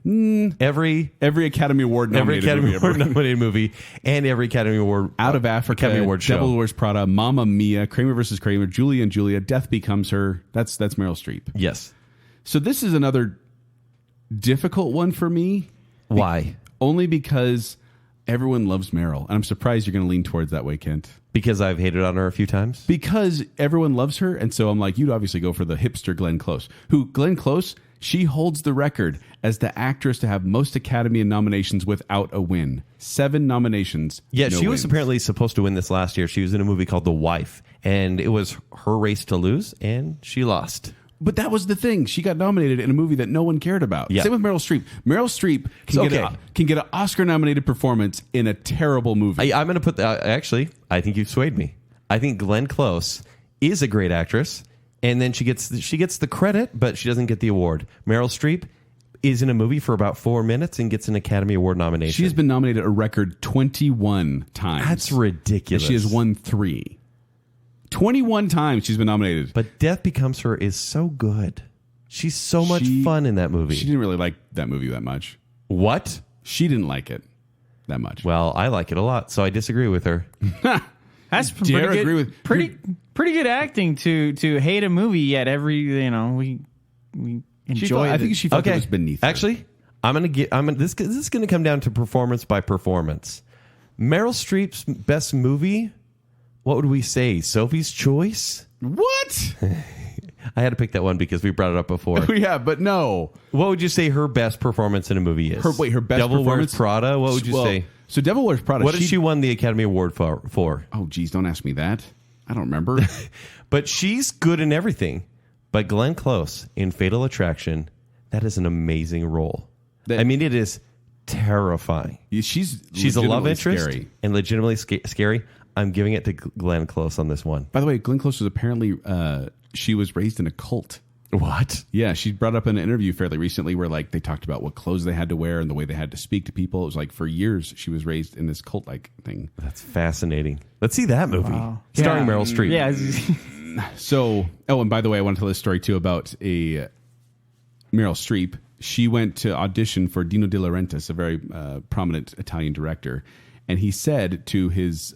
C: Every
B: Academy Award nominated
C: nominated movie and every Academy Award
B: Out of Africa,
C: Academy Award show.
B: Devil Wears Prada, Mamma Mia, Kramer versus Kramer, Julie and Julia, Death Becomes Her. That's Meryl Streep.
C: Yes.
B: So this is another difficult one for me.
C: Why?
B: Only because everyone loves Meryl. And I'm surprised you're going to lean towards that way, Kent.
C: Because I've hated on her a few times?
B: Because everyone loves her. And so I'm like, you'd obviously go for the hipster Glenn Close. Glenn Close, she holds the record as the actress to have most Academy nominations without a win. 7 nominations.
C: Yeah,
B: no
C: she was
B: wins.
C: apparently supposed to win this last year. She was in a movie called The Wife. And it was her race to lose. And she lost.
B: But that was the thing. She got nominated in a movie that no one cared about.
C: Yeah.
B: Same with Meryl Streep. Meryl Streep can get an Oscar-nominated performance in a terrible movie.
C: I'm going to put that. Actually, I think you've swayed me. I think Glenn Close is a great actress, and then she gets the credit, but she doesn't get the award. Meryl Streep is in a movie for about 4 minutes and gets an Academy Award nomination.
B: She has been nominated a record 21 times.
C: That's ridiculous.
B: And she has won 3. 21 times she's been nominated.
C: But Death Becomes Her is so good. She's so much fun in that movie.
B: She didn't really like that movie that much.
C: What?
B: She didn't like it that much.
C: Well, I like it a lot, so I disagree with her.
D: That's
B: Dare
D: pretty
B: agree
D: good,
B: with
D: pretty good acting to hate a movie yet we enjoy.
B: I think she felt it was beneath her.
C: Actually, this is going to come down to performance by performance. Meryl Streep's best movie, what would we say? Sophie's Choice?
B: What?
C: I had to pick that one because we brought it up before.
B: Yeah, but no.
C: What would you say her best performance in a movie is?
B: Her best
C: Devil
B: performance?
C: Wears Prada? What would you say?
B: So Devil Wears Prada.
C: What did she won the Academy Award for?
B: Oh, geez, don't ask me that. I don't remember.
C: But she's good in everything. But Glenn Close in Fatal Attraction, that is an amazing role. It is terrifying.
B: She's
C: a love interest
B: scary.
C: and legitimately scary. I'm giving it to Glenn Close on this one.
B: By the way, Glenn Close was apparently she was raised in a cult.
C: What?
B: Yeah, she brought up in an interview fairly recently where they talked about what clothes they had to wear and the way they had to speak to people. It was like for years she was raised in this cult-like thing.
C: That's fascinating. Let's see that movie. Starring Meryl Streep.
D: Yeah.
B: So, and by the way, I want to tell this story too about a Meryl Streep. She went to audition for Dino De Laurentiis, a very prominent Italian director. And he said to his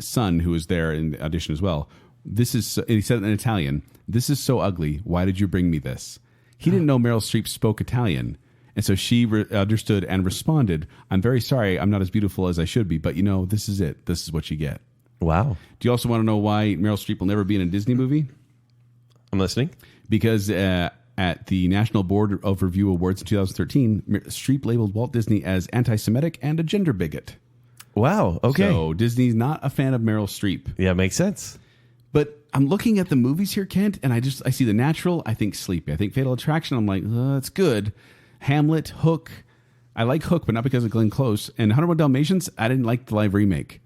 B: son, who was there in the audition as well, he said it in Italian, "This is so ugly. Why did you bring me this?" He didn't know Meryl Streep spoke Italian. And so she understood and responded, "I'm very sorry. I'm not as beautiful as I should be. But, this is it. This is what you get."
C: Wow.
B: Do you also want to know why Meryl Streep will never be in a Disney movie?
C: I'm listening.
B: Because at the National Board of Review Awards in 2013, Streep labeled Walt Disney as anti-Semitic and a gender bigot.
C: Wow. Okay.
B: So Disney's not a fan of Meryl Streep.
C: Yeah, makes sense.
B: But I'm looking at the movies here, Kent, and I see The Natural. I think Sleepy. I think Fatal Attraction. I'm like, it's good. Hamlet, Hook. I like Hook, but not because of Glenn Close. And 101 Dalmatians, I didn't like the live remake.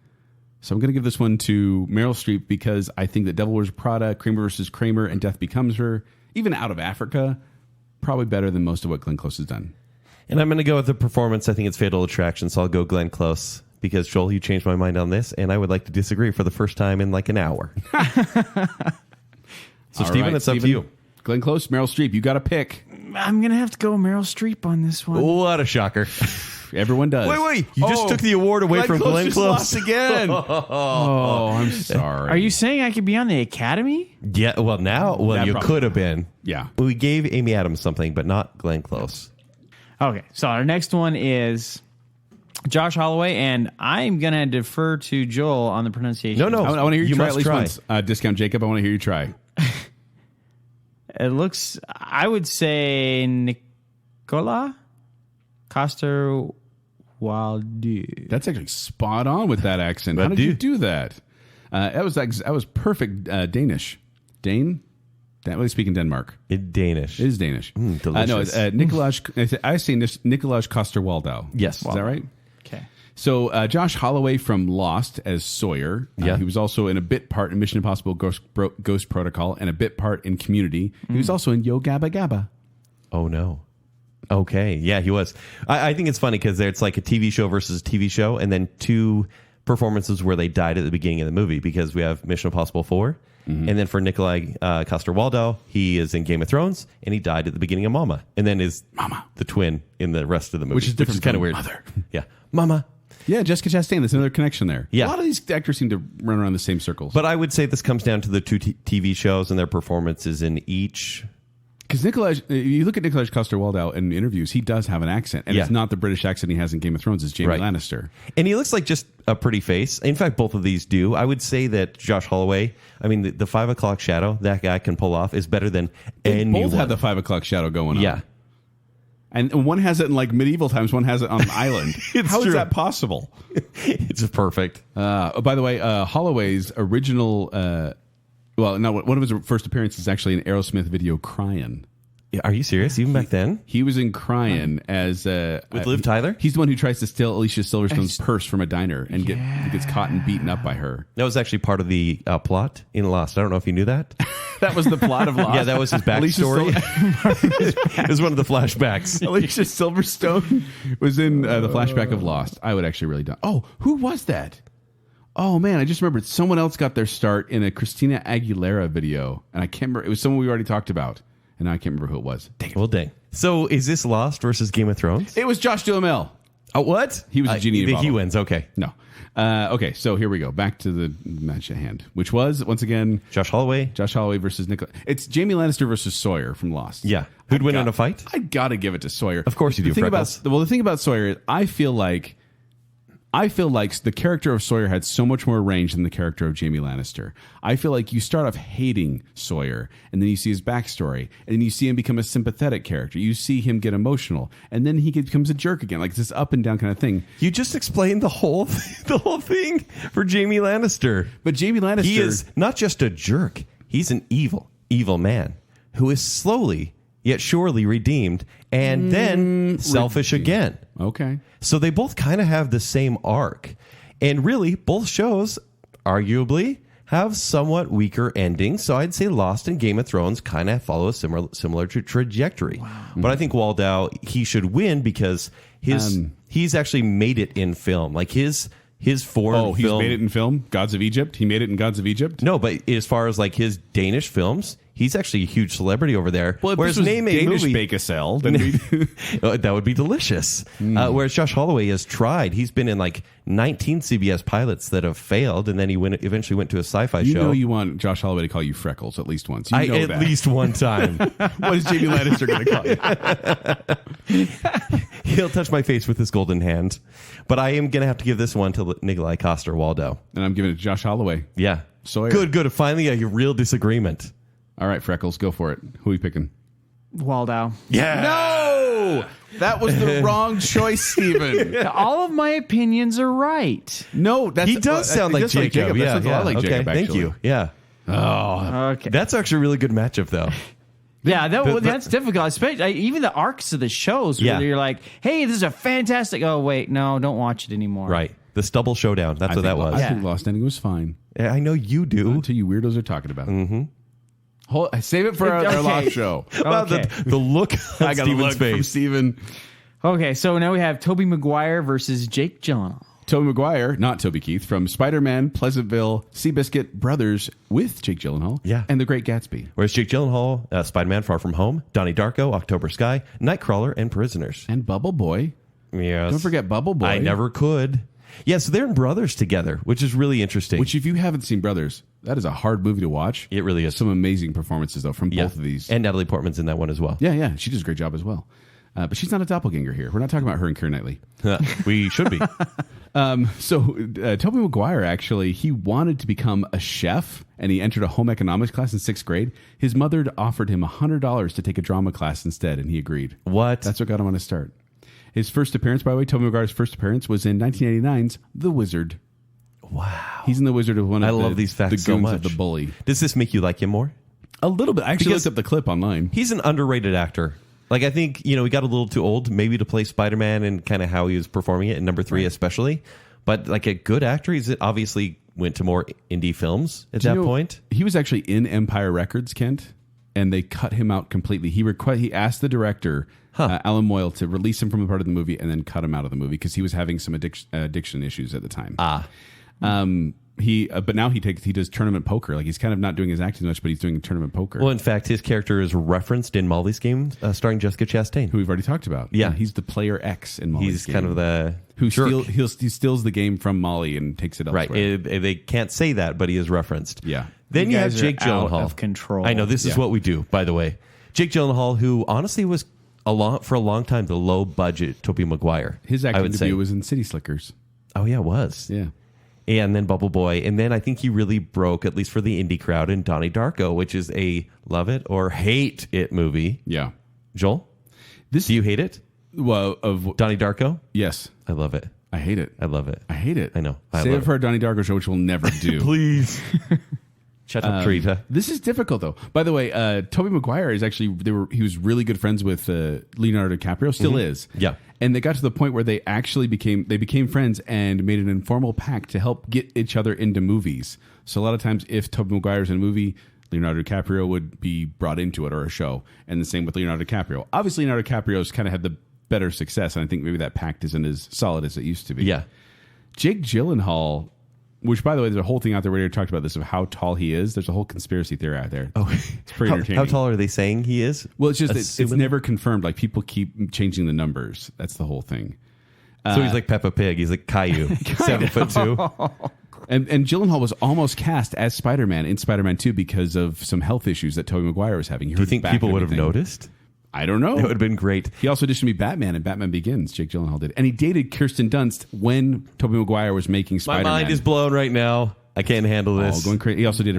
B: So I'm going to give this one to Meryl Streep because I think that Devil Wears Prada, Kramer versus Kramer, and Death Becomes Her, even Out of Africa, probably better than most of what Glenn Close has done.
C: And I'm going to go with the performance. I think it's Fatal Attraction, so I'll go Glenn Close. Because, Joel, you changed my mind on this, and I would like to disagree for the first time in like an hour. So, Stephen, it's up to you.
B: Glenn Close, Meryl Streep, you got to pick.
D: I'm going to have to go Meryl Streep on this one.
C: What a shocker.
B: Everyone does.
C: Wait. You just took the award away from Glenn Close.
B: Lost again. Oh, I'm sorry.
D: Are you saying I could be on the Academy?
C: Yeah, well, you could have been.
B: Yeah.
C: We gave Amy Adams something, but not Glenn Close.
D: Okay, so our next one is Josh Holloway, and I'm going to defer to Joel on the pronunciation.
C: No.
B: I want to hear you try at
C: must
B: least once. Discount Jacob, I want to hear you try.
D: It looks, I would say, Nicola Coster-Waldau.
B: That's actually spot on with that accent. How did you do that? That was perfect Danish. Dane? Well, they speak in Denmark.
C: It's Danish.
B: It is Danish.
C: Delicious.
B: I say Nicolas Coster-Waldau.
C: Yes.
B: Is that right?
D: Okay.
B: So Josh Holloway from Lost as Sawyer. He was also in a bit part in Mission Impossible Ghost Protocol and a bit part in Community. He was also in Yo Gabba Gabba.
C: Oh, no. Okay. Yeah, he was. I think it's funny because it's like a TV show versus a TV show, and then two performances where they died at the beginning of the movie because we have Mission Impossible 4. And then for Nikolai Coster-Waldau, he is in Game of Thrones, and he died at the beginning of Mama, and then is the twin in the rest of the movie,
B: Which is different
C: kind of
B: from
C: weird.
B: Mother.
C: Yeah, Mama.
B: Yeah, Jessica Chastain. That's another connection there.
C: Yeah.
B: A lot of these actors seem to run around the same circles.
C: But I would say this comes down to the two TV shows and their performances in each.
B: Because you look at Nikolai Coster-Waldau in interviews, he does have an accent, and it's not the British accent he has in Game of Thrones. It's Jaime Lannister,
C: and he looks like just a pretty face. In fact, both of these do. I would say that Josh Holloway, I mean, the 5 o'clock shadow that guy can pull off is better than anyone.
B: Both have the 5 o'clock shadow going on.
C: Yeah.
B: And one has it in like medieval times, one has it on an island. How is that possible?
C: It's perfect.
B: By the way, Holloway's original, one of his first appearances is actually an Aerosmith video, Crying.
C: Are you serious? Even back then?
B: He was in Crying as...
C: With Liv Tyler?
B: He's the one who tries to steal Alicia Silverstone's purse from a diner and gets caught and beaten up by her.
C: That was actually part of the plot in Lost. I don't know if you knew that.
B: That was the plot of Lost?
C: Yeah, that was his backstory. It was one of the flashbacks.
B: Alicia Silverstone was in the flashback of Lost. I would actually really don't. Oh, who was that? Oh, man, I just remembered. Someone else got their start in a Christina Aguilera video, and I can't remember. It was someone we already talked about, and I can't remember who it was. Dang it.
C: Well, dang. So is this Lost versus Game of Thrones?
B: It was Josh Duhamel.
C: Oh, what?
B: He was a genie in a bottle.
C: He wins. Okay.
B: No. Okay, so here we go. Back to the match at hand, which was, once again...
C: Josh Holloway
B: versus Nicholas. It's Jaime Lannister versus Sawyer from Lost.
C: Yeah. Who'd win in a fight?
B: I got to give it to Sawyer.
C: Of course you do, Freckles.
B: The thing about Sawyer is I feel like the character of Sawyer had so much more range than the character of Jaime Lannister. I feel like you start off hating Sawyer, and then you see his backstory, and then you see him become a sympathetic character. You see him get emotional, and then he becomes a jerk again, like this up and down kind of thing.
C: You just explained the whole thing for Jaime Lannister.
B: But Jaime Lannister...
C: He is not just a jerk. He's an evil man who is slowly yet surely redeemed and then selfish again.
B: Okay.
C: So they both kind of have the same arc. And really, both shows, arguably, have somewhat weaker endings. So I'd say Lost and Game of Thrones kind of follow a similar trajectory. Wow. But I think Waldau, he should win because he's actually made it in film. Like his foreign
B: he's made it in film? Gods of Egypt? He made it in Gods of Egypt?
C: No, but as far as like his Danish films, he's actually a huge celebrity over there.
B: Well, if
C: whereas
B: this was
C: name a
B: Danish
C: movie,
B: Baconsale, then
C: that would be delicious. Whereas Josh Holloway has tried. He's been in like 19 CBS pilots that have failed, and then he eventually went to a sci-fi show.
B: You know you want Josh Holloway to call you Freckles at least once.
C: At least one time.
B: What is Jaime Lannister going to call you?
C: He'll touch my face with his golden hand. But I am going to have to give this one to Nikolai Coster-Waldau.
B: And I'm giving it to Josh Holloway.
C: Yeah.
B: Sawyer.
C: Good. Finally, a real disagreement.
B: All right, Freckles, go for it. Who are you picking?
D: Waldau.
C: Yeah.
B: No! That was the wrong choice, Stephen.
D: All of my opinions are right.
B: No,
C: he does sound like Jacob.
B: That sounds a lot like Jacob,
C: thank
B: actually.
C: you. Yeah.
B: Oh,
D: okay.
C: That's actually a really good matchup, though.
D: Yeah, that's difficult. Especially even the arcs of the shows where you're like, hey, this is a fantastic... Oh, wait, no, don't watch it anymore.
C: Right. The Stubble Showdown. That's what that was.
B: I think Lost Ending was fine.
C: Yeah, I know you do.
B: Until you weirdos are talking about it. Save it for our live show.
C: Wow, the look on
B: I got a
C: Steven's
B: look from
C: face.
B: Steven.
D: Okay, so now we have Tobey Maguire versus Jake Gyllenhaal.
B: Tobey Maguire, not Toby Keith, from Spider-Man, Pleasantville, Seabiscuit, Brothers with Jake Gyllenhaal, and The Great Gatsby.
C: Whereas Jake Gyllenhaal, Spider-Man, Far From Home, Donnie Darko, October Sky, Nightcrawler, and Prisoners.
B: And Bubble Boy.
C: Yes.
B: Don't forget Bubble Boy.
C: I never could. Yeah, so they're in Brothers together, which is really interesting.
B: Which, if you haven't seen Brothers, that is a hard movie to watch.
C: It really is.
B: Some amazing performances, though, from both of these.
C: And Natalie Portman's in that one as well.
B: Yeah. She does a great job as well. But she's not a doppelganger here. We're not talking about her and Keira Knightley.
C: We should be.
B: Tobey Maguire, actually, he wanted to become a chef, and he entered a home economics class in 6th grade. His mother offered him $100 to take a drama class instead, and he agreed.
C: What?
B: That's what got him on his start. His first appearance, by the way, Tobey Maguire's first appearance was in 1989's The Wizard.
C: Wow.
B: He's in The Wizard of one of
C: love these facts
B: the
C: so
B: goons
C: much.
B: of the bully.
C: Does this make you like him more?
B: A little bit. I actually looked up the clip online.
C: He's an underrated actor. Like, I think, he got a little too old maybe to play Spider-Man and kind of how he was performing it in number 3 especially. But like a good actor, he's obviously went to more indie films at that point.
B: He was actually in Empire Records, Kent, and they cut him out completely. He asked the director, Alan Moyle, to release him from a part of the movie and then cut him out of the movie because he was having some addiction issues at the time. But now he does tournament poker. Like he's kind of not doing his acting much, but he's doing tournament poker.
C: Well, in fact, his character is referenced in Molly's Game, starring Jessica Chastain,
B: who we've already talked about.
C: Yeah,
B: he's the player X in Molly's Game.
C: He's kind of the
B: who he steals the game from Molly and takes it elsewhere.
C: Right. They can't say that, but he is referenced.
B: Yeah.
C: Then you have Jake
D: Gyllenhaal.
C: Gyllenhaal.
D: Of control.
C: I know this is what we do. By the way, Jake Gyllenhaal, who honestly was for a long time the low budget Tobey Maguire.
B: His acting debut was in City Slickers.
C: Oh yeah, it was.
B: Yeah.
C: And then Bubble Boy. And then I think he really broke, at least for the indie crowd, in Donnie Darko, which is a love it or hate it movie.
B: Yeah.
C: Joel, do you hate it?
B: Well, of
C: Donnie Darko?
B: Yes.
C: I love it.
B: I hate it.
C: I love it.
B: I hate it.
C: I know.
B: Save it for a Donnie Darko show, which we'll never do.
C: Please. Shut up, Teresa.
B: This is difficult, though. By the way, Tobey Maguire is actually, he was really good friends with Leonardo DiCaprio, still is.
C: Yeah.
B: And they got to the point where they actually became friends and made an informal pact to help get each other into movies. So a lot of times if Tobey Maguire's in a movie, Leonardo DiCaprio would be brought into it or a show. And the same with Leonardo DiCaprio. Obviously, Leonardo DiCaprio's kind of had the better success, and I think maybe that pact isn't as solid as it used to be.
C: Yeah.
B: Jake Gyllenhaal, which, by the way, there's a whole thing out there where you talked about this of how tall he is. There's a whole conspiracy theory out there.
C: Oh,
B: it's pretty entertaining.
C: How tall are they saying he is?
B: Well, it's just it's never confirmed. Like people keep changing the numbers. That's the whole thing.
C: So he's like Peppa Pig. He's like Caillou, 7'2".
B: And Gyllenhaal was almost cast as Spider-Man in Spider-Man 2 because of some health issues that Tobey Maguire was having.
C: Do you think people would have noticed?
B: I don't know.
C: It would have been great.
B: He also auditioned to be Batman in Batman Begins. Jake Gyllenhaal did. And he dated Kirsten Dunst when Tobey Maguire was making Spider-Man.
C: My mind is blown right now. I can't handle this.
B: Oh, going crazy. He also did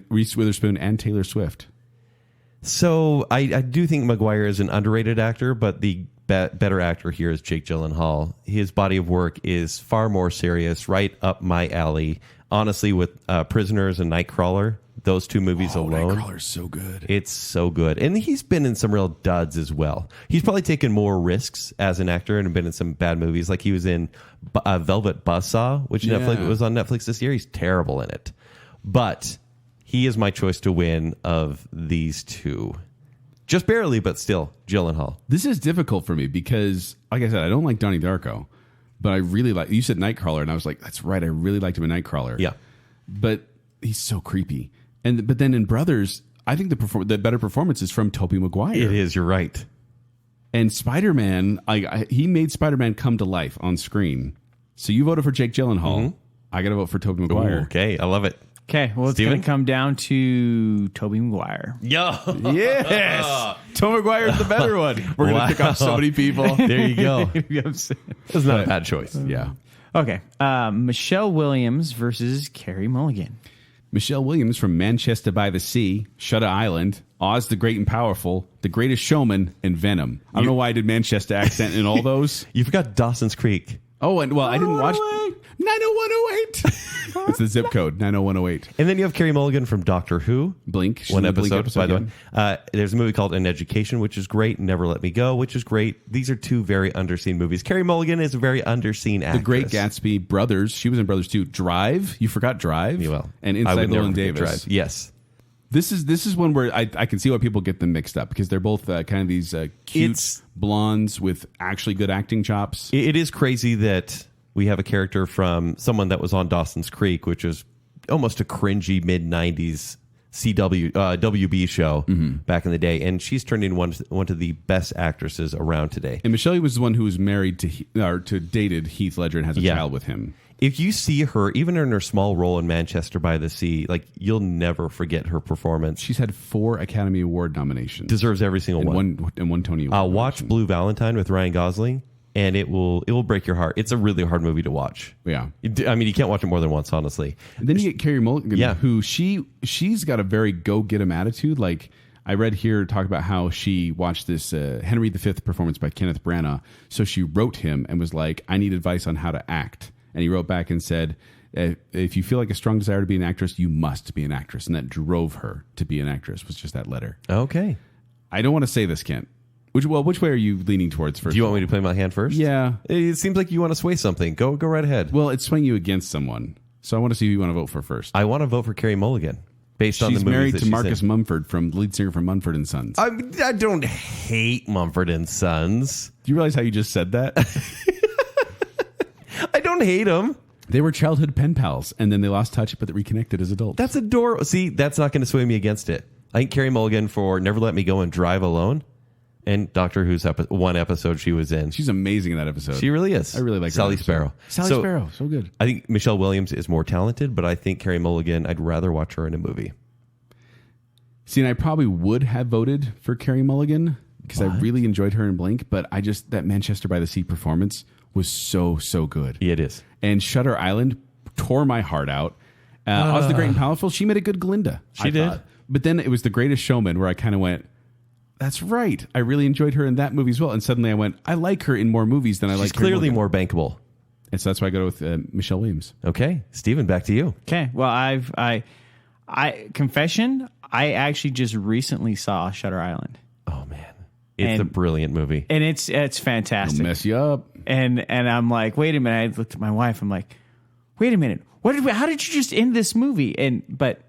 B: Reese Witherspoon and Taylor Swift.
C: So I do think Maguire is an underrated actor, but the better actor here is Jake Gyllenhaal. His body of work is far more serious, right up my alley. Honestly, with Prisoners and Nightcrawler, those two movies alone.
B: Nightcrawler's so good.
C: It's so good. And he's been in some real duds as well. He's probably taken more risks as an actor and been in some bad movies. Like he was in Velvet Buzzsaw, which Netflix was on Netflix this year. He's terrible in it. But he is my choice to win of these two. Just barely, but still, Gyllenhaal.
B: This is difficult for me because, like I said, I don't like Donnie Darko, but I really like. You said Nightcrawler, and I was like, that's right. I really liked him in Nightcrawler.
C: Yeah,
B: but he's so creepy. But then in Brothers, I think the better performance is from Tobey Maguire.
C: It is. You're right.
B: And Spider-Man, he made Spider-Man come to life on screen. So you voted for Jake Gyllenhaal. Mm-hmm. I got to vote for Tobey Maguire.
C: Ooh, okay, I love it.
D: Okay, well, it's going to come down to Tobey Maguire.
B: Yes! Tobey Maguire's the better one. We're going to pick off so many people.
C: There you go. That's not a bad choice.
B: Yeah.
D: Okay, Michelle Williams versus Carey Mulligan.
B: Michelle Williams from Manchester by the Sea, Shutter Island, Oz the Great and Powerful, The Greatest Showman, and Venom. I don't know why I did Manchester accent in all those.
C: You forgot Dawson's Creek.
B: Oh, and I didn't watch 90108. It's the zip code 90108.
C: And then you have Carey Mulligan from Doctor Who.
B: Blink.
C: One episode, by the way. There's a movie called An Education, which is great. Never Let Me Go, which is great. These are two very underseen movies. Carey Mulligan is a very underseen actress.
B: The Great Gatsby, Brothers. She was in Brothers too. Drive. You forgot Drive.
C: Well,
B: and Inside Llewyn Davis.
C: Drive. Yes.
B: This is one where I can see why people get them mixed up because they're both kind of these cute blondes with actually good acting chops.
C: It is crazy that we have a character from someone that was on Dawson's Creek, which is almost a cringy mid-90s WB show back in the day. And she's turned into one of the best actresses around today.
B: And Michelle was the one who was married to dated Heath Ledger and has a child with him.
C: If you see her, even in her small role in Manchester by the Sea, like you'll never forget her performance.
B: She's had 4 Academy Award nominations.
C: Deserves every single one.
B: And one Tony Award.
C: Watch Blue Valentine with Ryan Gosling. And it will break your heart. It's a really hard movie to watch.
B: Yeah,
C: I mean, you can't watch it more than once, honestly.
B: And then you get Carey Mulligan, who she's got a very go get 'em attitude. Like I read here talk about how she watched this Henry V performance by Kenneth Branagh. So she wrote him and was like, "I need advice on how to act." And he wrote back and said, "If you feel like a strong desire to be an actress, you must be an actress." And that drove her to be an actress. Was just that letter.
C: Okay.
B: I don't want to say this, Kent. Which way are you leaning towards first?
C: Do you want me to play my hand first?
B: Yeah.
C: It seems like you want to sway something. Go right ahead.
B: Well, it's swaying you against someone. So I want to see who you want to vote for first.
C: I want to vote for Carey Mulligan based on the movies
B: she's married
C: that
B: to Marcus Mumford, from lead singer from Mumford & Sons.
C: I don't hate Mumford & Sons.
B: Do you realize how you just said that?
C: I don't hate him.
B: They were childhood pen pals, and then they lost touch, but they reconnected as adults.
C: That's adorable. See, that's not going to sway me against it. I think Carey Mulligan for Never Let Me Go and Drive Alone, and Doctor Who's one episode she was in.
B: She's amazing in that episode.
C: She really is.
B: I really like
C: Sally Sparrow.
B: Sally Sparrow, so good.
C: I think Michelle Williams is more talented, but I think Carey Mulligan, I'd rather watch her in a movie.
B: See, and I probably would have voted for Carey Mulligan because I really enjoyed her in Blink, but that Manchester by the Sea performance was so good.
C: Yeah, it is.
B: And Shutter Island tore my heart out. Oz the Great and Powerful, she made a good Glinda.
C: She did.
B: But then it was The Greatest Showman where I kind of went, that's right. I really enjoyed her in that movie as well. And suddenly I went, I like her in more movies than I like her.
C: She's clearly more bankable.
B: And so that's why I go with Michelle Williams.
C: Okay. Steven, back to you.
D: Okay. Well, I confession, I actually just recently saw Shutter Island.
C: Oh, man. It's a brilliant movie.
D: And it's fantastic.
B: It'll mess you up.
D: And I'm like, wait a minute. I looked at my wife. I'm like, wait a minute. How did you just end this movie? But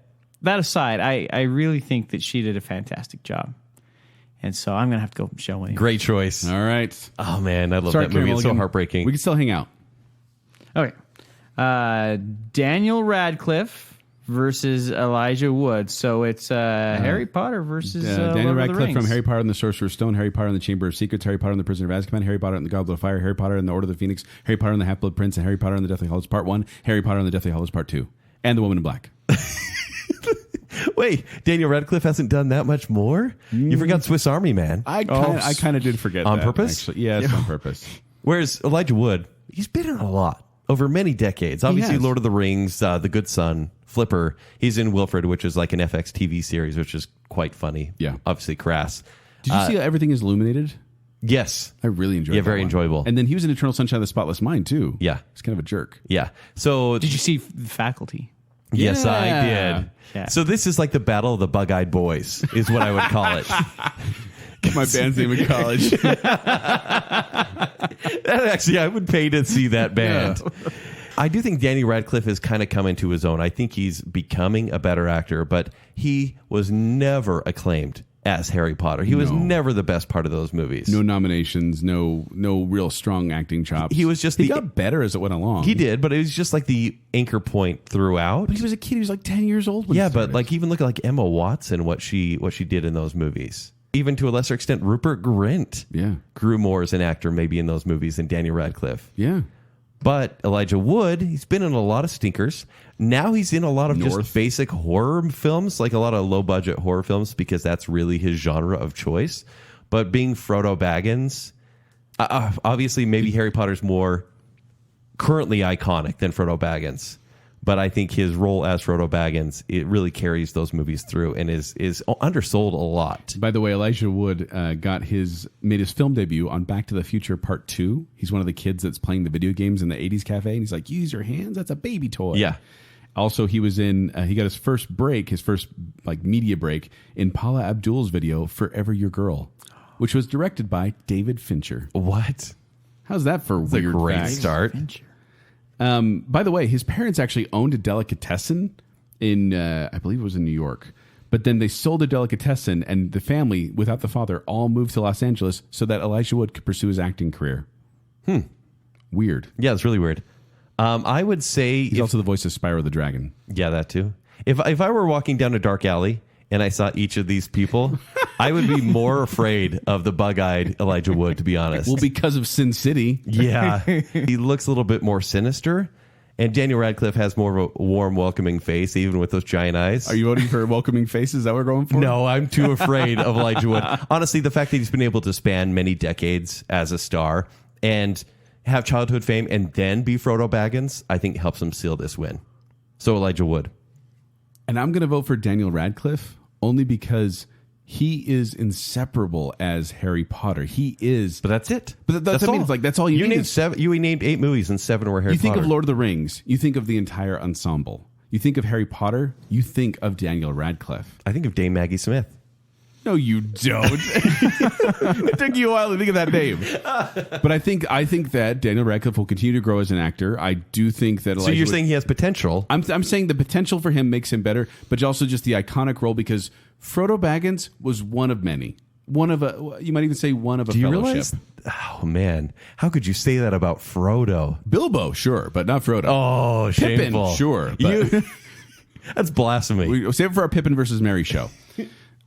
D: that aside, I really think that she did a fantastic job. And so I'm going to have to go with Michelle Williams.
C: Great choice.
B: All right.
C: Oh, man. I love that movie. It's so heartbreaking.
B: We can still hang out.
D: Okay. Daniel Radcliffe versus Elijah Wood. So it's Harry Potter versus
B: Daniel
D: Lord of the
B: Radcliffe
D: Rings.
B: from Harry Potter and the Sorcerer's Stone, Harry Potter and the Chamber of Secrets, Harry Potter and the Prisoner of Azkaban, Harry Potter and the Goblet of Fire, Harry Potter and the Order of the Phoenix, Harry Potter and the Half-Blood Prince, and Harry Potter and the Deathly Hallows Part 1, Harry Potter and the Deathly Hallows Part 2, and The Woman in Black.
C: Wait, Daniel Radcliffe hasn't done that much more? You forgot Swiss Army Man.
B: I kind of did forget
C: on
B: that,
C: purpose?
B: Actually. Yes, on purpose.
C: Whereas Elijah Wood, he's been in a lot over many decades. Obviously,
B: has.
C: Lord of the Rings, The Good Son, Flipper. He's in Wilfred, which is like an FX TV series, which is quite funny.
B: Yeah.
C: Obviously crass.
B: Did you see how Everything is Illuminated?
C: Yes.
B: I really enjoyed it.
C: Yeah, very enjoyable.
B: And then he was in Eternal Sunshine of the Spotless Mind, too.
C: Yeah.
B: He's kind of a jerk.
C: Yeah. So
D: Did you see The Faculty?
C: yes, I
B: Yeah.
C: did.
D: Yeah.
C: So this is like the battle of the bug-eyed boys, is what I would call it.
B: My band's name in college.
C: Actually, I would pay to see that band.
B: Yeah.
C: I do think Danny Radcliffe has kind of come into his own. I think he's becoming a better actor, but he was never acclaimed as Harry Potter. He was never the best part of those movies.
B: No nominations, no real strong acting chops.
C: He was just
B: he got better as it went along.
C: He did, but it was just like the anchor point throughout.
B: But he was a kid. He was like 10 years old when
C: Yeah,
B: he
C: but
B: started.
C: like even look at like Emma Watson, what she did in those movies. Even to a lesser extent, Rupert Grint grew more as an actor maybe in those movies than Daniel Radcliffe.
B: Yeah.
C: But Elijah Wood, he's been in a lot of stinkers. Now he's in a lot of just basic horror films, like a lot of low-budget horror films, because that's really his genre of choice. But being Frodo Baggins, obviously maybe Harry Potter's more currently iconic than Frodo Baggins. But I think his role as Frodo Baggins, it really carries those movies through and is undersold a lot.
B: By the way, Elijah Wood made his film debut on Back to the Future Part 2. He's one of the kids that's playing the video games in the 80s cafe, and he's like, use your hands, that's a baby toy.
C: Yeah.
B: Also, he was in, he got his first like media break in Paula Abdul's video, Forever Your Girl, which was directed by David Fincher.
C: What?
B: How's that for
C: That's
B: weird
C: a great
B: facts?
C: start.
B: By the way, his parents actually owned a delicatessen in, I believe it was in New York. But then they sold the delicatessen, and the family, without the father, all moved to Los Angeles so that Elijah Wood could pursue his acting career. Weird.
C: Yeah, it's really weird. I would say...
B: He's also the voice of Spyro the Dragon.
C: Yeah, that too. If I were walking down a dark alley and I saw each of these people, I would be more afraid of the bug-eyed Elijah Wood, to be honest.
B: Well, because of Sin City.
C: Yeah. He looks a little bit more sinister. And Daniel Radcliffe has more of a warm, welcoming face, even with those giant eyes.
B: Are you voting for welcoming faces? Is that what we're going for?
C: No, I'm too afraid of Elijah Wood. Honestly, the fact that he's been able to span many decades as a star and have childhood fame and then be Frodo Baggins, I think helps him seal this win. So Elijah Wood.
B: And I'm going to vote for Daniel Radcliffe only because he is inseparable as Harry Potter. He is.
C: But that's it.
B: But that's what I mean. It's like, that's all you need.
C: Named 7. You named 8 movies and 7 were Harry Potter.
B: You think of Lord of the Rings. You think of the entire ensemble. You think of Harry Potter. You think of Daniel Radcliffe.
C: I think of Dame Maggie Smith.
B: No, you don't. It took you a while to think of that name. But I think that Daniel Radcliffe will continue to grow as an actor. I do think that.
C: So you're saying he has potential?
B: I'm saying the potential for him makes him better, but also just the iconic role because Frodo Baggins was one of many. You might even say one of a
C: Do you
B: fellowship.
C: realize? Oh man, how could you say that about Frodo?
B: Bilbo, sure, but not Frodo.
C: Oh,
B: Pippin,
C: shameful.
B: sure. But
C: That's blasphemy.
B: we save it for our Pippin versus Mary show.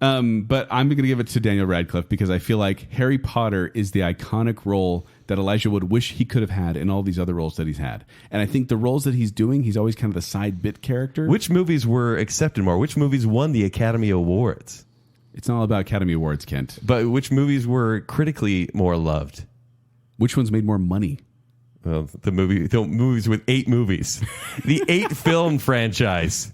B: But I'm going to give it to Daniel Radcliffe because I feel like Harry Potter is the iconic role that Elijah Wood wish he could have had in all these other roles that he's had. And I think the roles that he's doing, he's always kind of the side bit character.
C: Which movies were accepted more? Which movies won the Academy Awards?
B: It's not all about Academy Awards, Kent.
C: But which movies were critically more loved?
B: Which ones made more money?
C: Well, the movies with 8 movies. The 8 film franchise.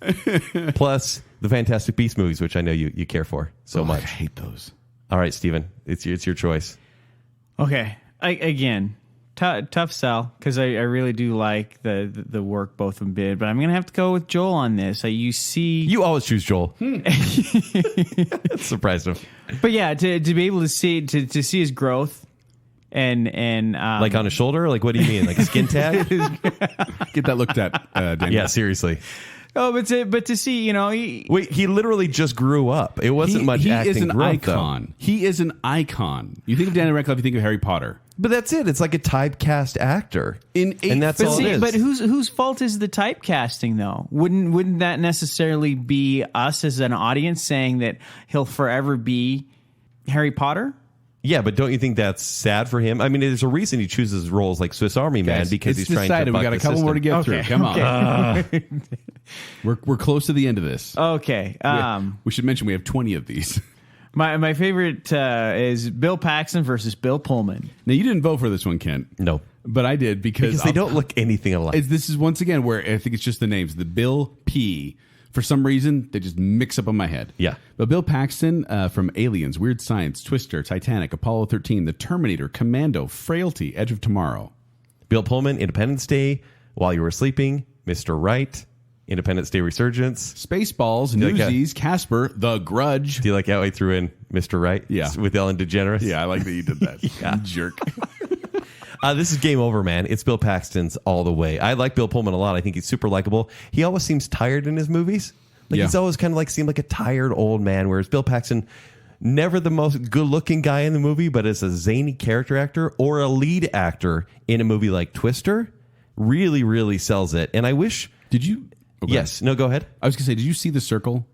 C: Plus the Fantastic Beasts movies, which I know you care for so much.
B: I hate those.
C: All right, Steven, it's your choice.
D: Okay. Again, tough sell because I really do like the work both of them did, but I'm going to have to go with Joel on this.
C: You always choose Joel. That surprised him.
D: But yeah, to be able to see his growth and
C: Like on his shoulder? Like, what do you mean? Like a skin tag?
B: Get that looked at, Daniel.
C: Yeah, seriously.
D: Oh, but to see,
C: He literally just grew up. It wasn't much acting
B: is an
C: growth,
B: icon.
C: though.
B: He is an icon. You think of Daniel Radcliffe, you think of Harry Potter.
C: But that's it. It's like a typecast actor.
B: And
C: that's all it is.
D: But whose fault is the typecasting though? Wouldn't that necessarily be us as an audience saying that he'll forever be Harry Potter?
C: Yeah, but don't you think that's sad for him? I mean, there's a reason he chooses roles like Swiss Army Man because
B: it's
C: he's trying
B: decided.
C: to buck
B: We got a
C: the
B: couple
C: system.
B: more to get through. Come on. We're close to the end of this.
D: Okay.
B: We should mention we have 20 of these.
D: My favorite is Bill Paxton versus Bill Pullman.
B: Now, you didn't vote for this one, Kent.
C: No.
B: But I did because
C: They don't look anything alike.
B: This is once again where I think it's just the names. The Bill P. For some reason, they just mix up on my head.
C: Yeah.
B: But Bill Paxton from Aliens, Weird Science, Twister, Titanic, Apollo 13, The Terminator, Commando, Frailty, Edge of Tomorrow.
C: Bill Pullman, Independence Day, While You Were Sleeping, Mr. Right, Independence Day Resurgence.
B: Spaceballs,
C: you like
B: Newsies, Casper, The Grudge.
C: Do you like how I threw in Mr. Right?
B: Yeah.
C: With Ellen DeGeneres?
B: Yeah, I like that you did that.
C: Yeah.
B: Jerk.
C: This is Game Over, man. It's Bill Paxton's all the way. I like Bill Pullman a lot. I think he's super likable. He always seems tired in his movies. He's always kind of like seemed like a tired old man, whereas Bill Paxton, never the most good-looking guy in the movie, but as a zany character actor or a lead actor in a movie like Twister, really, really sells it. And I wish...
B: Did you... Okay.
C: Yes. No, go ahead.
B: I was going to say, did you see The Circle?